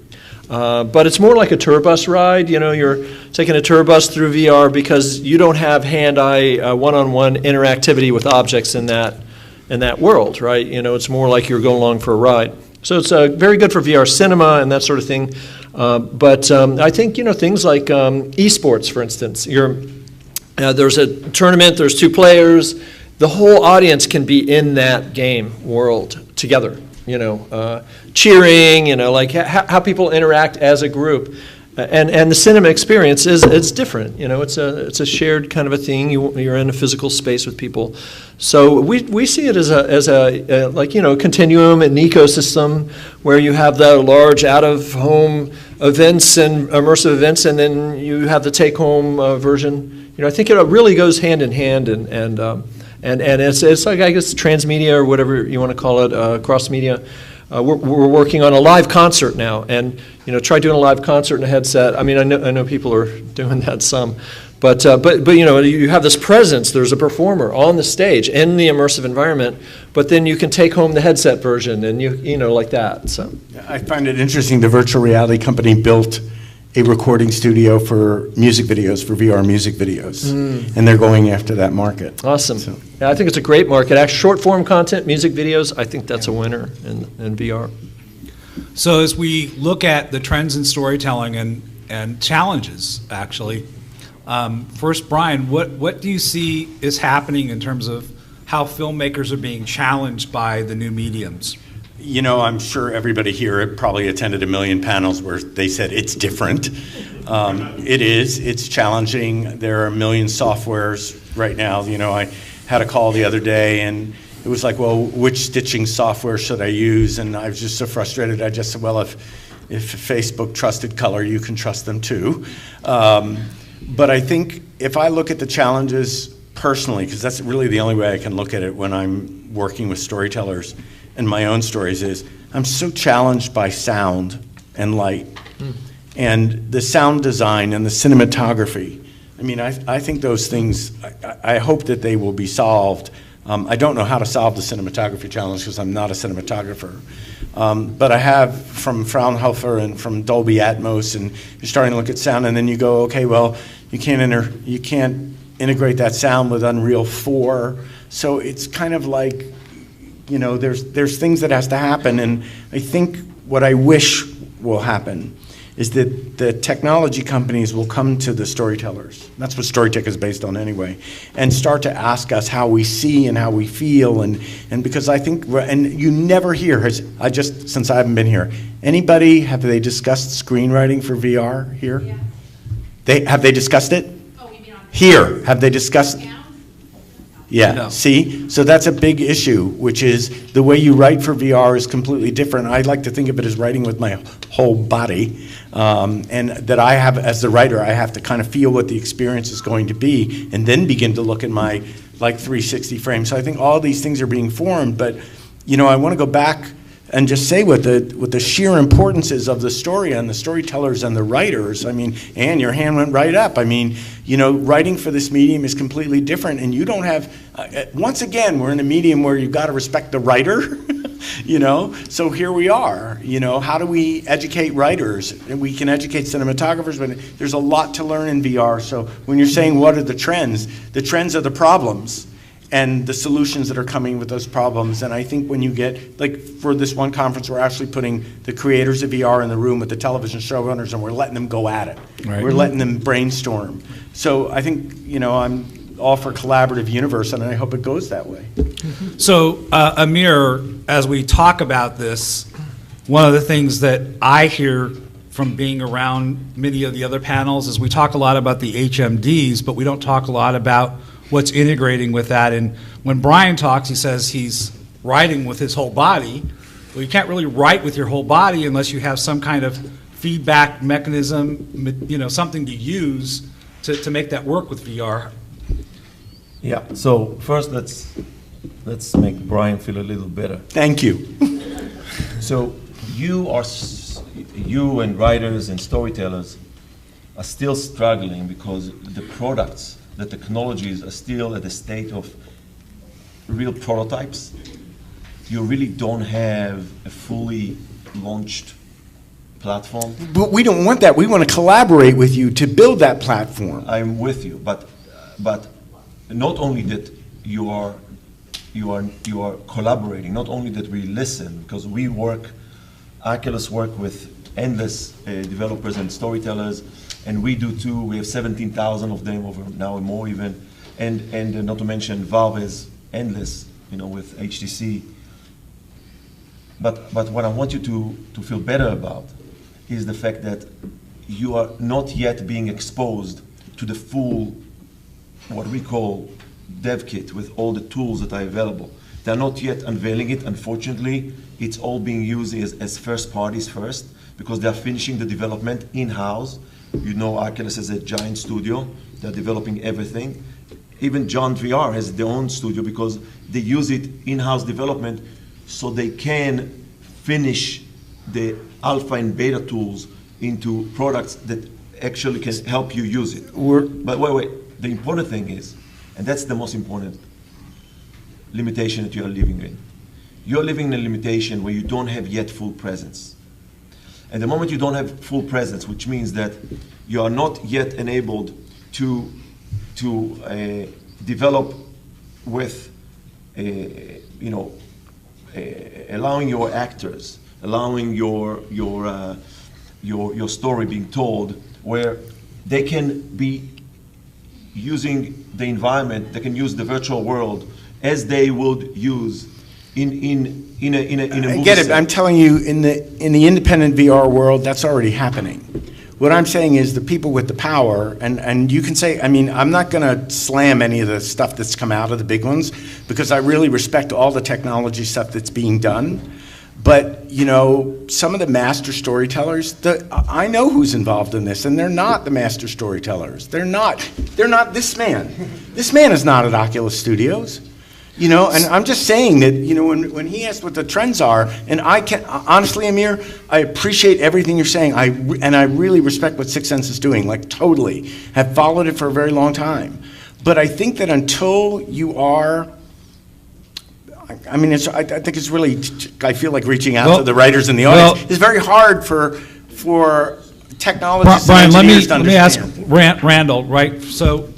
But it's more like a tour bus ride. You're taking a tour bus through VR because you don't have hand-eye, one-on-one interactivity with objects in that world, right? It's more like you're going along for a ride. So it's very good for VR cinema and that sort of thing. But I think, things like esports, for instance. There's a tournament, there's 2 players. The whole audience can be in that game world together, cheering, like how people interact as a group. And the cinema experience is different. It's a shared kind of a thing. You're in a physical space with people. So we see it as a continuum, an ecosystem where you have the large out-of-home events and immersive events, and then you have the take-home version. I think it really goes hand in hand, and it's like, I guess, transmedia or whatever you want to call it, cross-media. We're working on a live concert now, and try doing a live concert in a headset. I mean, I know people are doing that some, but you have this presence. There's a performer on the stage in the immersive environment, but then you can take home the headset version, and like that. So I find it interesting. The virtual reality company built a recording studio for music videos, for VR music videos, and they're going after that market. Awesome. So. Yeah, I think it's a great market. Short form content, music videos, I think that's a winner in VR. So as we look at the trends in storytelling and challenges, actually, first, Brian, what do you see is happening in terms of how filmmakers are being challenged by the new mediums? I'm sure everybody here probably attended a million panels where they said it's different. It is. It's challenging. There are a million softwares right now. I had a call the other day, and it was like, well, which stitching software should I use? And I was just so frustrated. I just said, well, if Facebook trusted color, you can trust them too. But I think if I look at the challenges personally, because that's really the only way I can look at it when I'm working with storytellers and my own stories, is I'm so challenged by sound and light and the sound design and the cinematography. I mean, I think those things, I hope that they will be solved. I don't know how to solve the cinematography challenge because I'm not a cinematographer. But I have from Fraunhofer and from Dolby Atmos, and you're starting to look at sound, and then you go, okay, well, you can't integrate that sound with Unreal 4. So it's kind of like, there's things that has to happen, and I think what I wish will happen is that the technology companies will come to the storytellers. That's what Storytech is based on anyway, and start to ask us how we see and how we feel, and because I think, and you never hear, since I haven't been here, have they discussed screenwriting for VR here? Yeah. Have they discussed it? Oh, you mean on here, have they discussed? Yeah, no. See? So that's a big issue, which is the way you write for VR is completely different. I like to think of it as writing with my whole body, and that I have, as the writer, I have to kind of feel what the experience is going to be and then begin to look at my 360 frames. So I think all these things are being formed, but I want to go back and just say what the sheer importance is of the story and the storytellers and the writers. I mean, Anne, your hand went right up. I mean, writing for this medium is completely different, and you don't have, once again, we're in a medium where you've got to respect the writer, so here we are, how do we educate writers? And we can educate cinematographers, but there's a lot to learn in VR. So when you're saying what are the trends are the problems and the solutions that are coming with those problems. And I think when you get, like for this one conference, we're actually putting the creators of VR in the room with the television showrunners, and we're letting them go at it. Right. We're letting them brainstorm. So I think, I'm all for collaborative universe, and I hope it goes that way. So Amir, as we talk about this, one of the things that I hear from being around many of the other panels is we talk a lot about the HMDs, but we don't talk a lot about what's integrating with that. And when Brian talks, he says he's writing with his whole body, Well, you can't really write with your whole body unless you have some kind of feedback mechanism, something to use to make that work with VR. Yeah, so first let's make Brian feel a little better. Thank you. So you and writers and storytellers are still struggling because the products, the technologies are still at the state of real prototypes. You really don't have a fully launched platform. But we don't want that. We want to collaborate with you to build that platform. I'm with you, but not only that you are collaborating, not only that we listen, because Oculus work with endless developers and storytellers, and we do too. We have 17,000 of them over now and more even, and not to mention Valve is endless, with HTC. But what I want you to feel better about is the fact that you are not yet being exposed to the full, what we call dev kit with all the tools that are available. They're not yet unveiling it. Unfortunately, it's all being used as first parties first because they're finishing the development in-house. Oculus is a giant studio. They're developing everything. Even John VR has their own studio because they use it in-house development so they can finish the alpha and beta tools into products that actually can help you use it. But wait, the important thing is, and that's the most important limitation that you are living in. You're living in a limitation where you don't have yet full presence. And the moment you don't have full presence, which means that you are not yet enabled to develop with, allowing your actors, allowing your story being told, where they can be using the environment, they can use the virtual world as they would use in a movie I get it. set. I'm telling you, in the independent VR world, that's already happening. What I'm saying is the people with the power, and you can say, I'm not going to slam any of the stuff that's come out of the big ones because I really respect all the technology stuff that's being done. But, some of the master storytellers, I know who's involved in this, and they're not the master storytellers. They're not this man. This man is not at Oculus Studios. And I'm just saying that, when he asked what the trends are, and honestly, Amir, I appreciate everything you're saying, and I really respect what Sixth Sense is doing, like totally, have followed it for a very long time. But I think that until you are, I think it's really, I feel like reaching out to the writers in the audience. It's very hard for technologists Brian, and let engineers to me understand. ask Randall, right? So,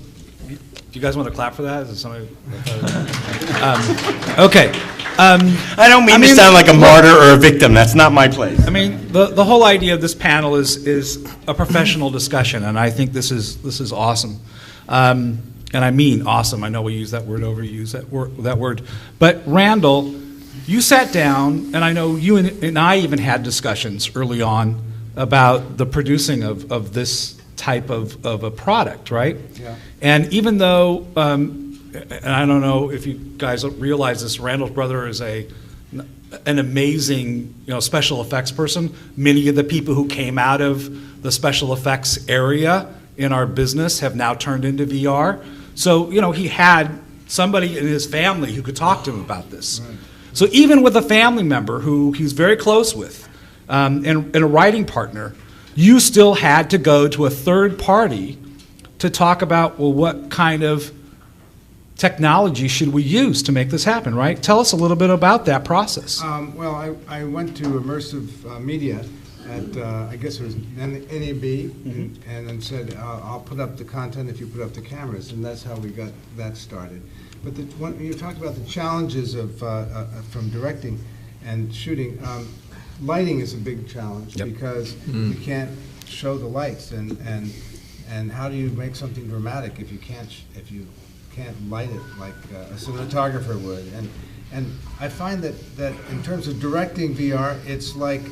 do you guys want to clap for that? Is it somebody? Okay. I don't mean to sound like a martyr or a victim. That's not my place. The whole idea of this panel is a professional discussion, and I think this is awesome. And I mean awesome. I know we use that word, overuse that word. But Randall, you sat down, and I know you and I even had discussions early on about the producing of this type of a product, right? Yeah. And even though, and I don't know if you guys realize this, Randall's brother is an amazing, special effects person. Many of the people who came out of the special effects area in our business have now turned into VR. So, he had somebody in his family who could talk to him about this. Right. So even with a family member who he's very close with, and a writing partner, you still had to go to a third party to talk about, well, what kind of technology should we use to make this happen, right? Tell us a little bit about that process. I went to Immersive Media at, I guess it was NAB, and then said, I'll put up the content if you put up the cameras, and that's how we got that started. But you talked about the challenges from directing and shooting. Lighting is a big challenge because you can't show the lights, and how do you make something dramatic if you can't light it like a cinematographer would? And I find that in terms of directing VR, it's like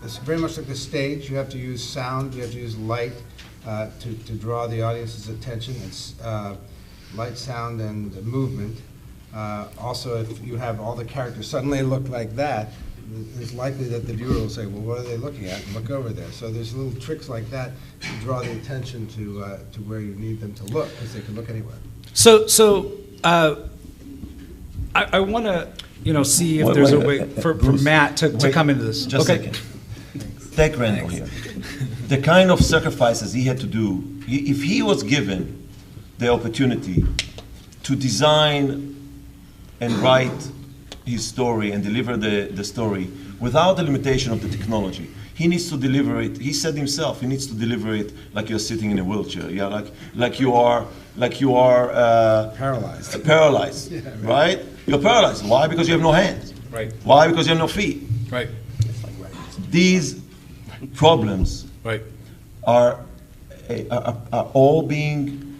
it's very much like a stage. You have to use sound, you have to use light to draw the audience's attention. It's light, sound, and movement. Also, if you have all the characters suddenly look like that, it's likely that the viewer will say, well, what are they looking at? And look over there. So there's little tricks like that to draw the attention to where you need them to look, because they can look anywhere. I want to, see if there's a way for Matt to come into this. Just a second. Take Randall here. The kind of sacrifices he had to do, if he was given the opportunity to design and write his story and deliver the story without the limitation of the technology, he needs to deliver it. He said himself, he needs to deliver it like you're sitting in a wheelchair. Yeah, like you are paralyzed. Paralyzed, Yeah, right? You're paralyzed. Why? Because you have no hands. Right. Why? Because you have no feet. Right. These problems are all being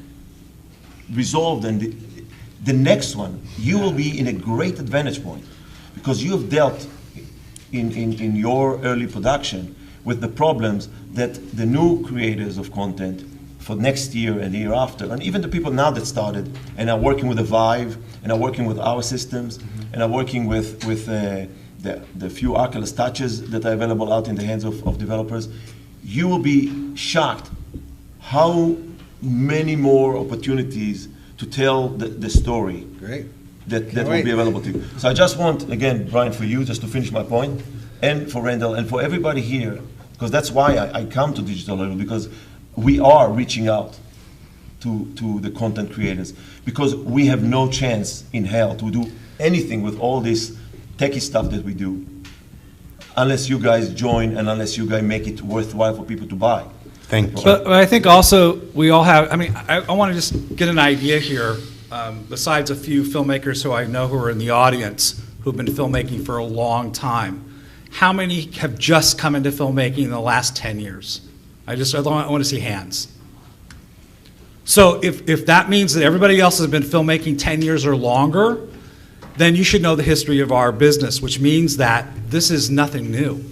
resolved, and the next one, you will be in a great advantage point because you have dealt in your early production with the problems that the new creators of content for next year and the year after, and even the people now that started and are working with the Vive and are working with our systems and are working with the few Oculus touches that are available out in the hands of developers, you will be shocked how many more opportunities to tell the story that will be available to you. So I just want, again, Brian, for you, just to finish my point, and for Randall, and for everybody here, because that's why I come to Digital Halo, because we are reaching out to the content creators, because we have no chance in hell to do anything with all this techie stuff that we do, unless you guys join and unless you guys make it worthwhile for people to buy. Thank you. But I think also we all have, I want to just get an idea here, besides a few filmmakers who I know who are in the audience who've been filmmaking for a long time. How many have just come into filmmaking in the last 10 years? I want to see hands. So if that means that everybody else has been filmmaking 10 years or longer, then you should know the history of our business, which means that this is nothing new.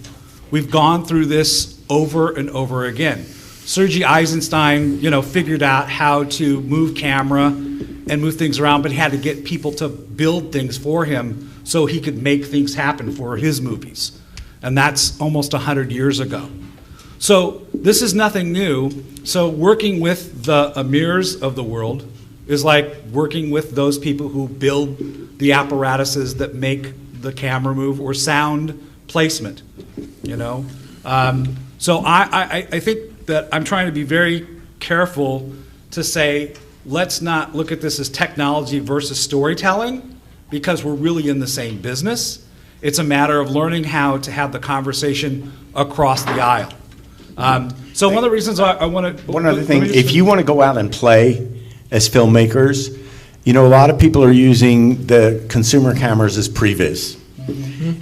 We've gone through this over and over again. Sergei Eisenstein, figured out how to move camera and move things around, but he had to get people to build things for him so he could make things happen for his movies. And that's almost 100 years ago. So this is nothing new. So working with the Amirs of the world is like working with those people who build the apparatuses that make the camera move, or sound placement, So I think that I'm trying to be very careful to say, let's not look at this as technology versus storytelling, because we're really in the same business. It's a matter of learning how to have the conversation across the aisle. So one of the reasons I want to... One other thing, if you want to go out and play as filmmakers, a lot of people are using the consumer cameras as previs.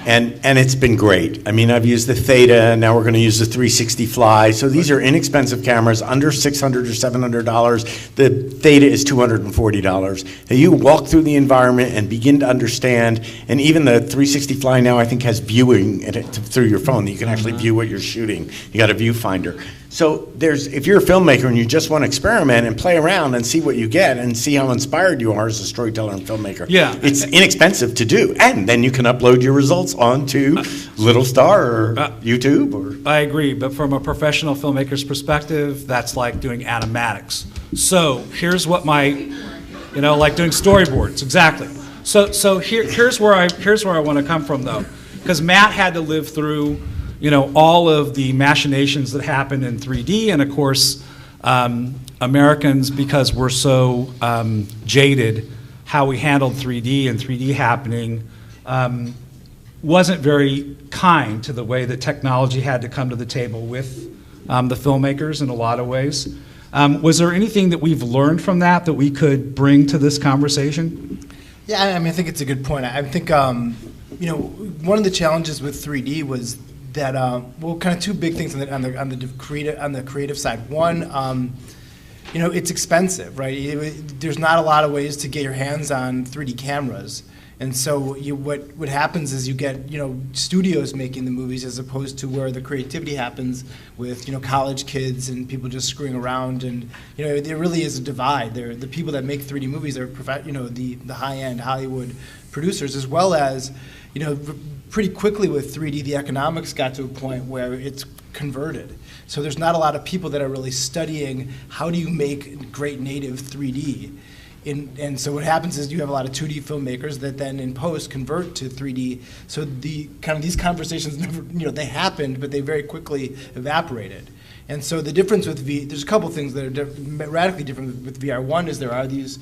And it's been great. I've used the Theta, now we're going to use the 360 Fly. So these are inexpensive cameras, under $600 or $700. The Theta is $240. And you walk through the environment and begin to understand, and even the 360 Fly now I think has viewing in it through your phone. You can actually view what you're shooting. You got a viewfinder. So if you're a filmmaker and you just want to experiment and play around and see what you get and see how inspired you are as a storyteller and filmmaker, it's inexpensive to do. And then you can upload your results onto Little Star or YouTube. I agree, but from a professional filmmaker's perspective, that's like doing animatics. So here's what like doing storyboards, exactly. So here's where I want to come from, though, because Matt had to live through all of the machinations that happened in 3D, and of course, Americans, because we're so jaded, how we handled 3D and 3D happening wasn't very kind to the way that technology had to come to the table with the filmmakers in a lot of ways. Was there anything that we've learned from that we could bring to this conversation? Yeah, I think it's a good point. I think, one of the challenges with 3D was that kind of two big things on the creative side. One, it's expensive, right? There's not a lot of ways to get your hands on 3D cameras, And so what happens is you get, studios making the movies as opposed to where the creativity happens with, college kids and people just screwing around. And, there really is a divide. The people that make 3D movies are, the high-end Hollywood producers, as well as, pretty quickly with 3D, the economics got to a point where it's converted. So there's not a lot of people that are really studying how do you make great native 3D. And so what happens is you have a lot of 2D filmmakers that then in post convert to 3D. So these conversations never, they happened, but they very quickly evaporated. And so the difference with there's a couple things that are radically different with VR. One is there are these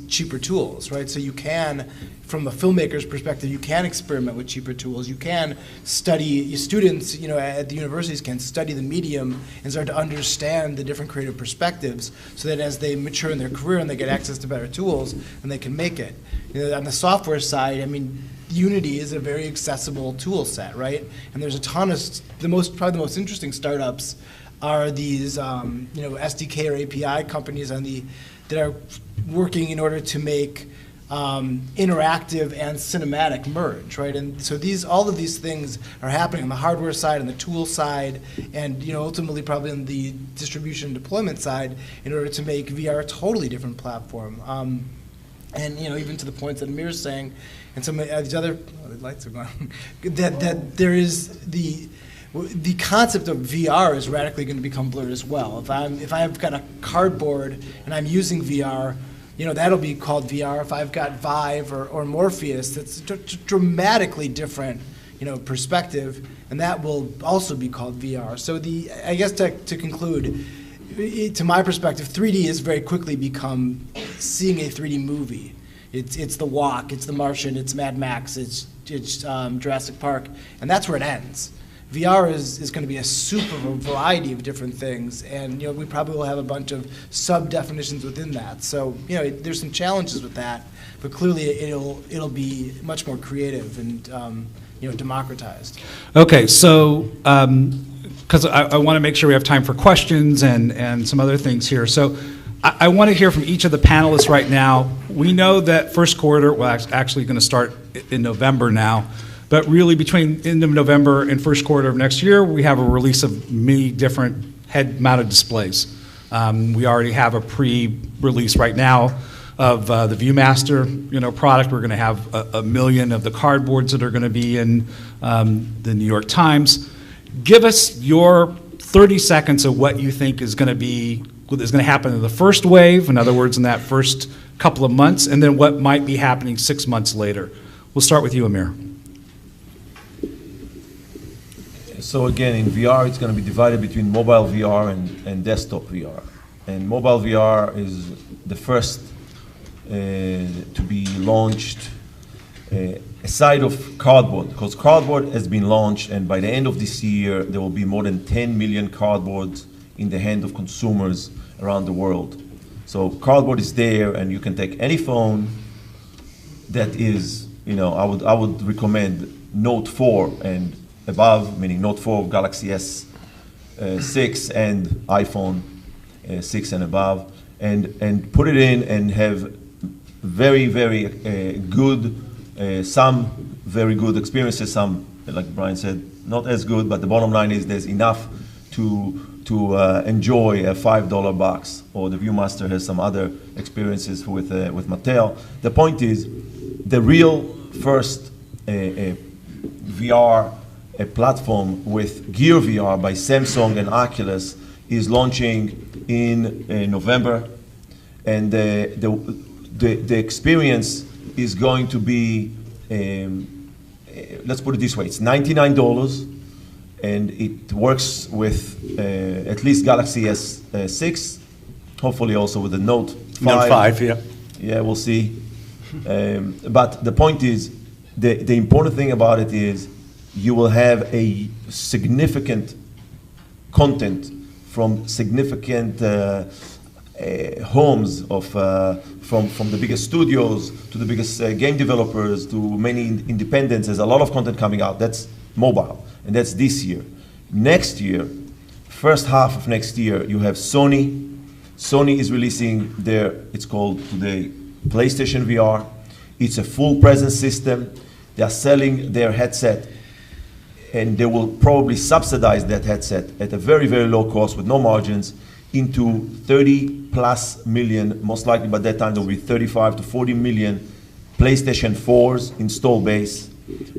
cheaper tools, right? So you can, from a filmmaker's perspective, you can experiment with cheaper tools. You can study, students, at the universities can study the medium and start to understand the different creative perspectives so that as they mature in their career and they get access to better tools, and they can make it. On the software side, Unity is a very accessible tool set, right? And there's a ton of, probably the most interesting startups are these, SDK or API companies that are working in order to make interactive and cinematic merge, right? And so all of these things are happening on the hardware side and the tool side, and ultimately probably on the distribution and deployment side, in order to make VR a totally different platform. And even to the points that Amir's saying, and some of these other the lights are going, that there is the concept of VR is radically going to become blurred as well. If I've got a cardboard and I'm using VR, that'll be called VR. If I've got Vive or Morpheus, that's dramatically different, perspective, and that will also be called VR. So I guess to conclude, to my perspective, 3D has very quickly become seeing a 3D movie. It's The Walk, it's The Martian, it's Mad Max, it's Jurassic Park, and that's where it ends. VR is going to be a super variety of different things, and we probably will have a bunch of sub-definitions within that. So there's some challenges with that, but clearly it'll be much more creative and democratized. Okay, so because I want to make sure we have time for questions and some other things here. So I want to hear from each of the panelists right now. We know that first quarter, well, actually going to start in November now. But really, between end of November and first quarter of next year, we have a release of many different head-mounted displays. We already have a pre-release right now of the ViewMaster, product. We're going to have a million of the cardboards that are going to be in the New York Times. Give us your 30 seconds of what you think is going to happen in the first wave. In other words, in that first couple of months, and then what might be happening 6 months later. We'll start with you, Amir. So again, in VR, it's going to be divided between mobile VR and desktop VR. And mobile VR is the first to be launched aside of cardboard, because cardboard has been launched, and by the end of this year, there will be more than 10 million cardboards in the hand of consumers around the world. So cardboard is there, and you can take any phone that is, I would recommend Note 4 and above, meaning Note 4, Galaxy S6 and iPhone 6 and above, and put it in and have very, very good, some very good experiences, some, like Brian said, not as good, but the bottom line is there's enough to enjoy a $5 box, or the ViewMaster has some other experiences with Mattel. The point is, the real first VR platform with Gear VR by Samsung and Oculus is launching in November, and the experience is going to be, let's put it this way, it's $99, and it works with at least Galaxy S6, hopefully also with the Note 5. Note 5, yeah. Yeah, we'll see. But the point is, the important thing about it is you will have a significant content from significant homes of from the biggest studios to the biggest game developers to many independents. There's a lot of content coming out. That's mobile, and that's this year. Next year, first half of next year, you have Sony. Sony is releasing it's called today PlayStation VR. It's a full presence system. They are selling their headset, and they will probably subsidize that headset at a very, very low cost with no margins into 30 plus million, most likely by that time there will be 35 to 40 million PlayStation 4s install base.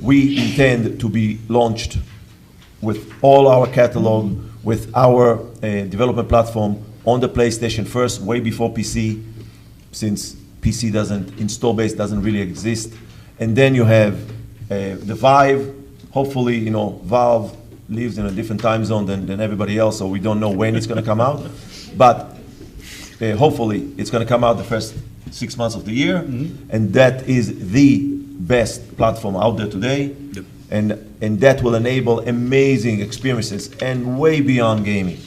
We intend to be launched with all our catalog, with our development platform on the PlayStation first, way before PC, since PC install base doesn't really exist. And then you have the Vive. Hopefully, you know, Valve lives in a different time zone than everybody else, so we don't know when it's going to come out. But hopefully, it's going to come out the first 6 months of the year, and that is the best platform out there today. Yep. And that will enable amazing experiences and way beyond gaming.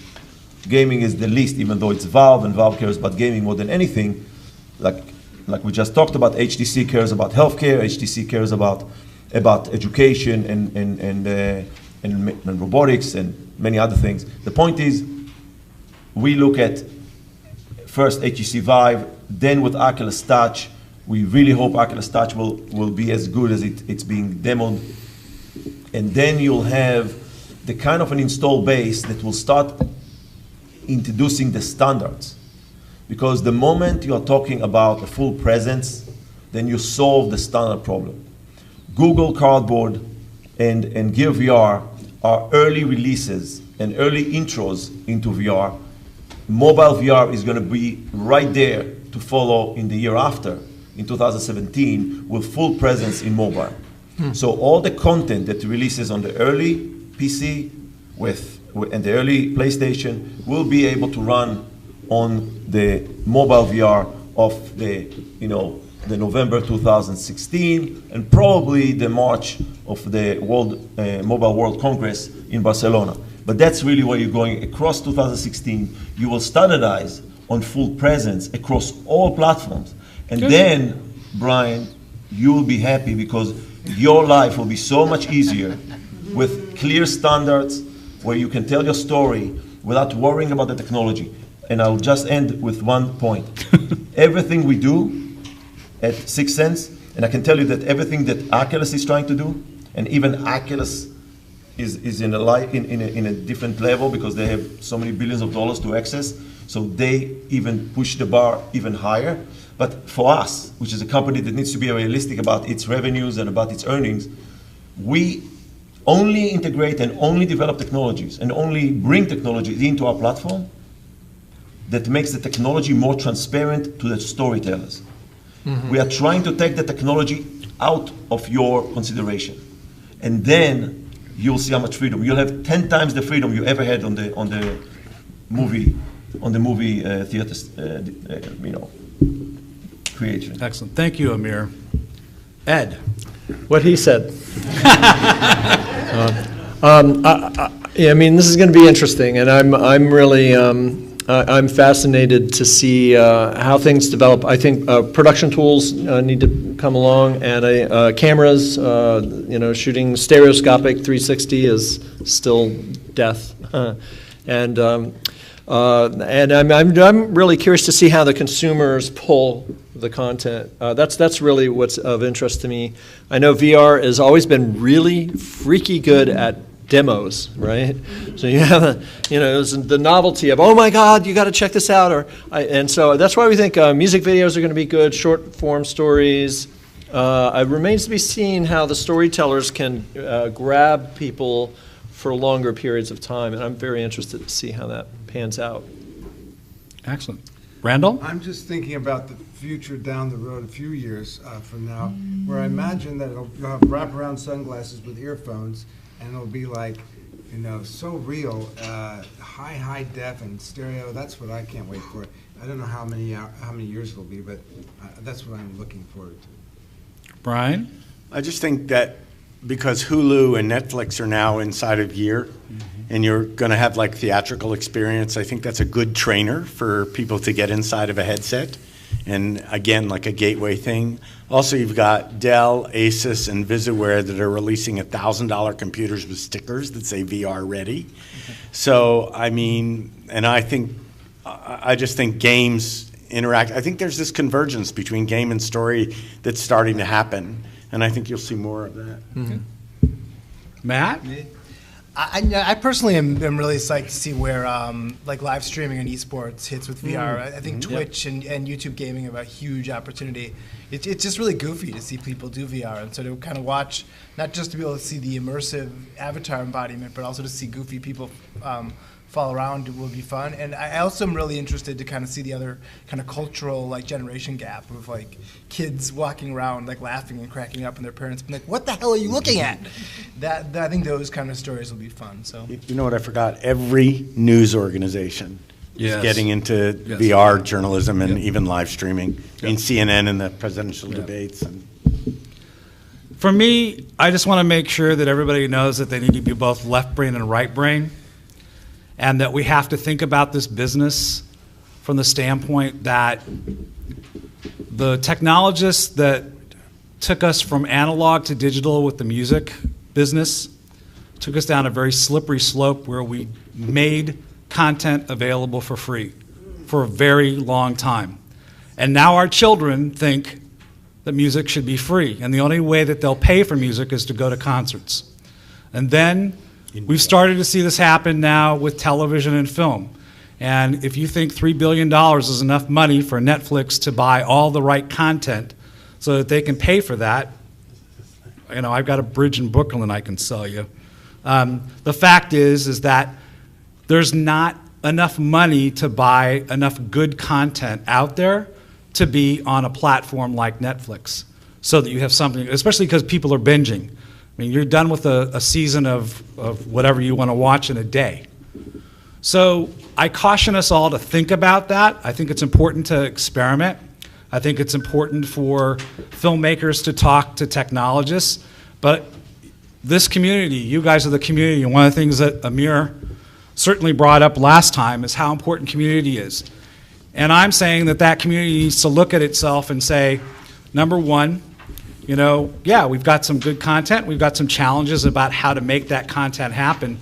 Gaming is the least, even though it's Valve, and Valve cares about gaming more than anything. Like we just talked about, HTC cares about healthcare, HTC cares about education and robotics and many other things. The point is, we look at first HTC Vive, then with Oculus Touch. We really hope Oculus Touch will be as good as it's being demoed. And then you'll have the kind of an install base that will start introducing the standards. Because the moment you are talking about a full presence, then you solve the standard problem. Google Cardboard and Gear VR are early releases and early intros into VR. Mobile VR is going to be right there to follow in the year after, in 2017, with full presence in mobile. So all the content that releases on the early PC and the early PlayStation will be able to run on the mobile VR of the November 2016 and probably the March of the Mobile World Congress in Barcelona. But that's really where you're going. Across 2016, you will standardize on full presence across all platforms. And then, Brian, you will be happy because your life will be so much easier with clear standards where you can tell your story without worrying about the technology. And I'll just end with one point. Everything we do at Sixth Sense, and I can tell you that everything that Oculus is trying to do, and even Oculus is in a different level because they have so many billions of dollars to access, so they even push the bar even higher. But for us, which is a company that needs to be realistic about its revenues and about its earnings, we only integrate and only develop technologies and only bring technology into our platform that makes the technology more transparent to the storytellers. We are trying to take the technology out of your consideration. And then you'll see how much freedom. You'll have 10 times the freedom you ever had on the movie theater, creation. Excellent. Thank you, Amir. Ed. What he said. I mean, this is going to be interesting, and I'm really I'm fascinated to see how things develop. I think production tools need to come along, and cameras, shooting stereoscopic 360 is still death, and I'm really curious to see how the consumers pull the content. That's really what's of interest to me. I know VR has always been really freaky good at demos, right? So you have the novelty of, oh my God, you got to check this out, and so that's why we think music videos are going to be good, short form stories. It remains to be seen how the storytellers can grab people for longer periods of time, and I'm very interested to see how that pans out. Excellent. Randall? I'm just thinking about the future down the road, a few years from now, where I imagine that you'll have wraparound sunglasses with earphones, and it'll be like, so real, high def and stereo. That's what I can't wait for. I don't know how many years it'll be, but that's what I'm looking forward to. Brian? I just think that because Hulu and Netflix are now inside of Gear, and you're going to have like theatrical experience, I think that's a good trainer for people to get inside of a headset. And again, like a gateway thing. Also, you've got Dell, Asus, and VisiWare that are releasing $1,000 computers with stickers that say VR ready. So, I mean, and I just think games interact. I think there's this convergence between game and story that's starting to happen, and I think you'll see more of that. Matt? I personally am really psyched to see where like live streaming and esports hits with VR. I think Twitch and YouTube gaming have a huge opportunity. It's just really goofy to see people do VR, and so to kind of watch, not just to be able to see the immersive avatar embodiment, but also to see goofy people fall around will be fun. And I also am really interested to kind of see the other kind of cultural like generation gap of like kids walking around like laughing and cracking up, and their parents being like, "What the hell are you looking at?" That I think those kind of stories will be fun. So You know what I forgot? Every news organization is getting into VR journalism and even live streaming. I mean, CNN and the presidential debates. And For me, I just want to make sure that everybody knows that they need to be both left brain and right brain, and that we have to think about this business from the standpoint that the technologists that took us from analog to digital with the music business took us down a very slippery slope where we made content available for free for a very long time. And now our children think that music should be free, and the only way that they'll pay for music is to go to concerts. And then we've started to see this happen now with television and film. And if you think $3 billion is enough money for Netflix to buy all the right content so that they can pay for that, you know, I've got a bridge in Brooklyn I can sell you. The fact is that there's not enough money to buy enough good content out there to be on a platform like Netflix, so that you have something, especially because people are binging. I mean, you're done with a season of whatever you want to watch in a day. So I caution us all to think about that. I think it's important to experiment. I think it's important for filmmakers to talk to technologists. But this community, you guys are the community, and one of the things that Amir certainly brought up last time is how important community is. And I'm saying that that community needs to look at itself and say, number one, you know, yeah, we've got some good content. We've got some challenges about how to make that content happen.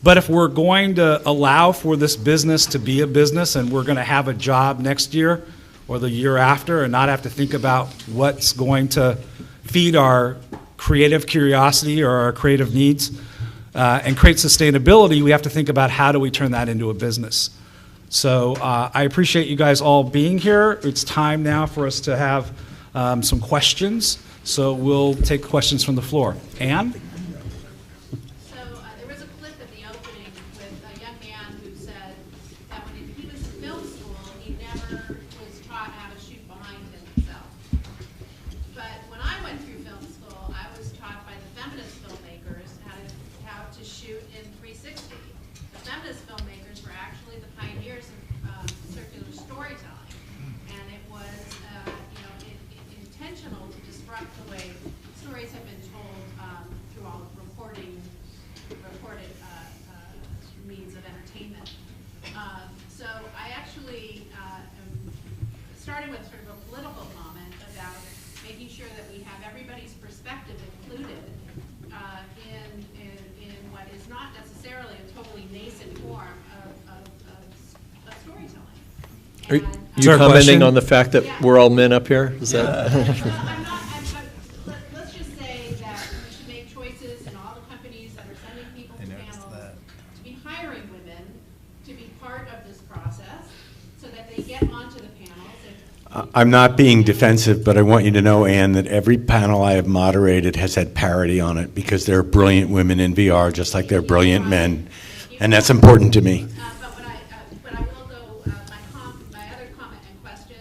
But if we're going to allow for this business to be a business, and we're going to have a job next year or the year after and not have to think about what's going to feed our creative curiosity or our creative needs and create sustainability, we have to think about how do we turn that into a business. So I appreciate you guys all being here. It's time now for us to have some questions. So we'll take questions from the floor. Anne? So there was a clip at the opening with a young man who said that when he was in film school, he never was taught how to shoot behind himself. But when I went through film school, I was taught by the feminist filmmakers how to shoot in 360. The feminist filmmakers were actually the pioneers of circular storytelling, and it was intentional to disrupt the way stories have been told through all recorded means of entertainment. So I actually am starting with sort of a political comment about making sure that we have everybody's perspective included in what is not necessarily a totally nascent form of storytelling. Are you commenting on the fact that we're all men up here? Is that? Let's just say that we should make choices in all the companies that are sending people to panels to be hiring women to be part of this process so that they get onto the panels. I'm not being defensive, but I want you to know, Ann, that every panel I have moderated has had parity on it because there are brilliant women in VR just like there are brilliant men, and that's important to me. But I will go, my other comment and question,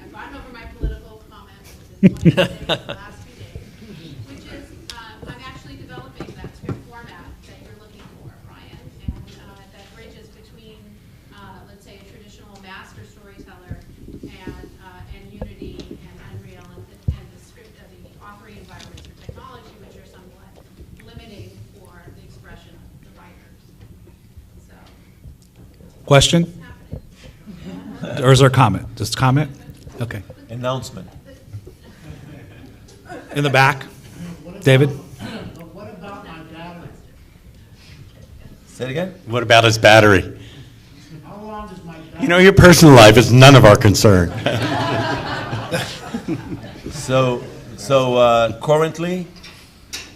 I've gotten over my political comment, which is one of the last few days, which is I'm actually developing that script format that you're looking for, Brian, and that bridges between, let's say, a traditional master storyteller and Unity and Unreal and the script of the authoring environments for technology, which are somewhat limiting for the expression of the writers. So. Question? Or is there a comment? Just comment? Okay. Announcement. In the back. David? What about my battery? Say it again? What about his battery? How long is my battery? You know, your personal life is none of our concern. So currently,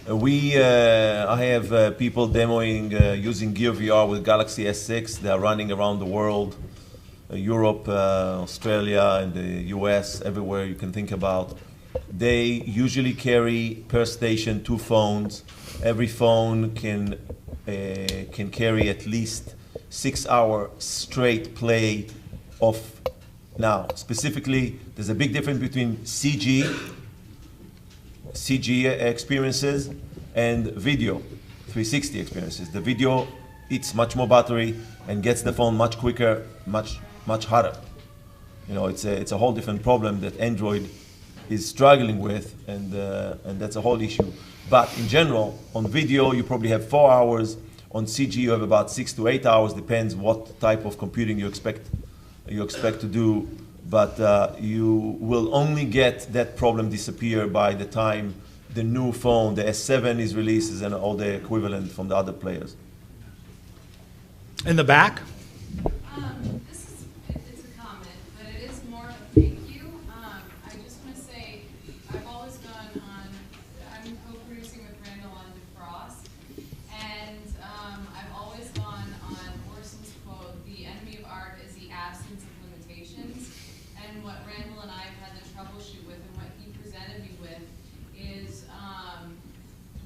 I have people demoing using Gear VR with Galaxy S6. They are running around the world, Europe, Australia, and the US, everywhere you can think about. They usually carry per station 2 phones. Every phone can carry at least 6-hour straight play of. Now, specifically, there's a big difference between CG experiences and video 360 experiences. The video eats much more battery and gets the phone much quicker, much hotter. You know, it's a whole different problem that Android is struggling with, and that's a whole issue. But in general, on video you probably have 4 hours. On CG you have about 6 to 8 hours, depends what type of computing you expect to do. But you will only get that problem disappear by the time the new phone, the S7, is released, and all the equivalent from the other players. In the back? It's a comment, but it is more of a thank you. I just want to say I've always gone on, I'm co-producing with Randall on Defrost, and I've always gone on Orson's quote, the enemy of art is the absence of limitations. And what Randall and I have had to troubleshoot with, and what he presented me with, is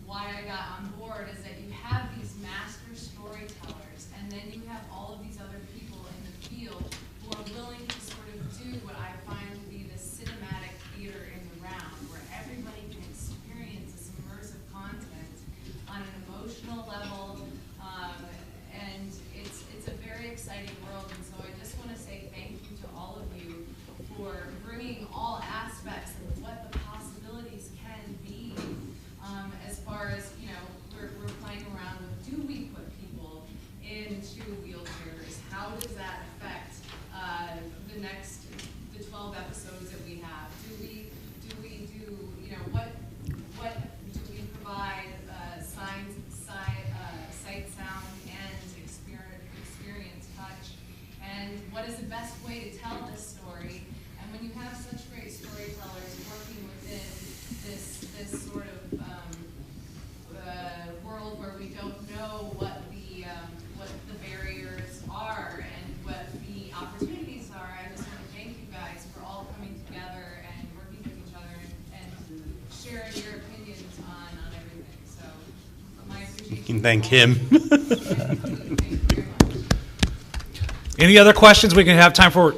why I got on board, is that you have these master storytellers, and then you have all of these other people in the field who are willing to sort of do what I find to be the cinematic theater in the round, where everybody can experience this immersive content on an emotional level, and it's a very exciting world. And so I just want to say thank you to all of you for bringing all aspects of what the possibilities can be, as far as, you know, we're playing around with, do we put people into wheelchairs? How does that affect the 12 episodes that we have? Do we do, you know, what do we provide, sight, sound, and experience, touch? And what is the best way to tell this story? And when you have such great storytellers working within this sort of world where we don't know what the barriers are and what the opportunities are, I just want to thank you guys for all coming together and working with each other and sharing your opinions on everything. So my appreciation. You can thank him. Any other questions we can have time for?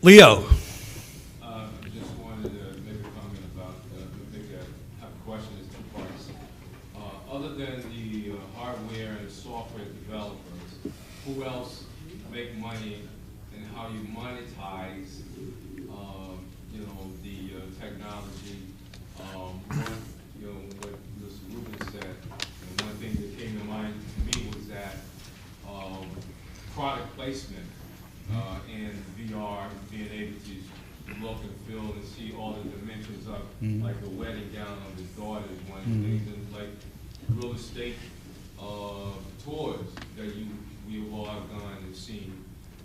Leo. Just wanted to make a comment about, maybe I have a question, it's 2 parts. Other than the hardware and software developers, who else make money and how you monetize, you know, the technology? What Mr. Rubin said, and one thing that came to mind to me was that product placement and VR, being able to look and feel and see all the dimensions of, like the wedding gown of his daughter is one of the things, and like real estate tours that we've all gone and seen,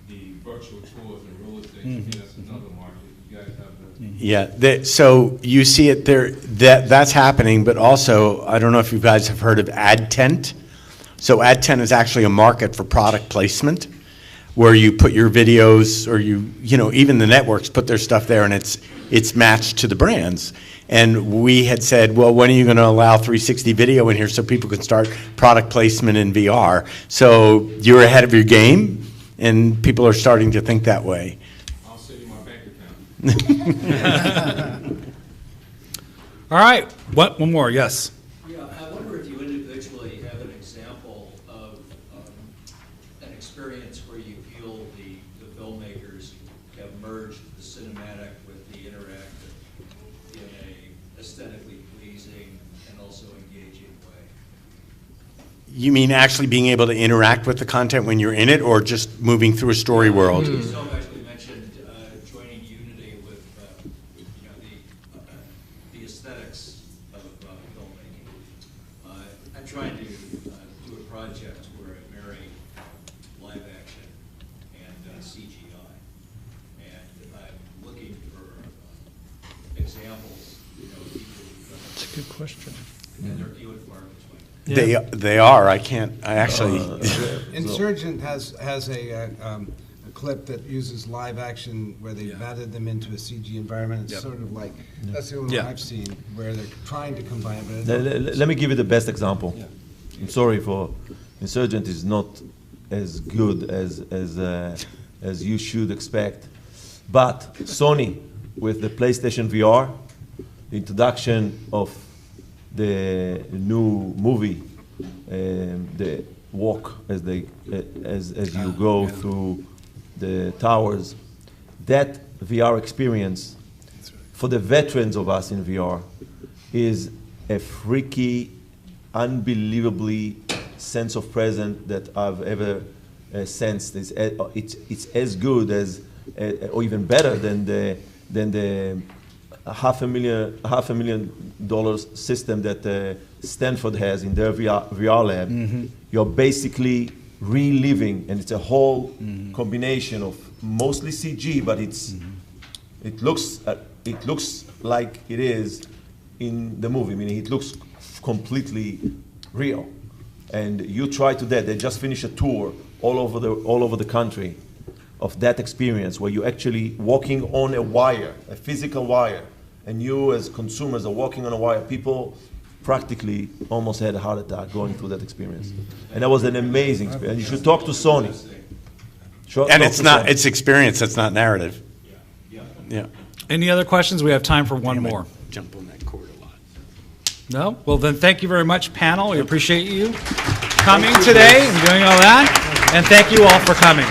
the virtual tours and real estate. To me, that's another market. You guys have the Yeah, so you see it there, that's happening, but also, I don't know if you guys have heard of AdTent. So AdTent is actually a market for product placement, where you put your videos, or you know, even the networks put their stuff there, and it's matched to the brands. And we had said, well, when are you going to allow 360 video in here so people can start product placement in VR? So you're ahead of your game, and people are starting to think that way. I'll send you my bank account. All right, one more, yes. Yeah, I wonder if you individually have an example of an experience where you feel the filmmakers have merged the cinematic with the interactive in a aesthetically pleasing and also engaging way. You mean actually being able to interact with the content when you're in it, or just moving through a story world? So actually mentioned joining Unity with you know, the aesthetics of filmmaking. I'm trying to do a project where I marry live action and CGI. That's a good question. They are. I actually. Insurgent has a clip that uses live action where they've added them into a CG environment. It's sort of like, that's the only one I've seen where they're trying to combine it. Let me give you the best example. I'm sorry for Insurgent is not as good as you should expect, but Sony with the PlayStation VR, the introduction of the new movie, the walk as you go through the towers, that VR experience for the veterans of us in VR is a freaky, unbelievably sense of presence that I've ever sensed. It's as good as, or even better than the $500,000 system that Stanford has in their VR lab. Mm-hmm. You're basically reliving, and it's a whole combination of mostly CG, but it looks like it is in the movie. Meaning it looks completely real. And you try to that. They just finished a tour all over the country of that experience where you're actually walking on a wire, a physical wire, and you as consumers are walking on a wire. People practically almost had a heart attack going through that experience. And that was an amazing experience. You should talk to Sony. And it's experience, that's not narrative. Yeah. Any other questions? We have time for one more. Jump on that cord a lot. No? Well, then thank you very much, panel. We appreciate you coming today and doing all that. And thank you all for coming.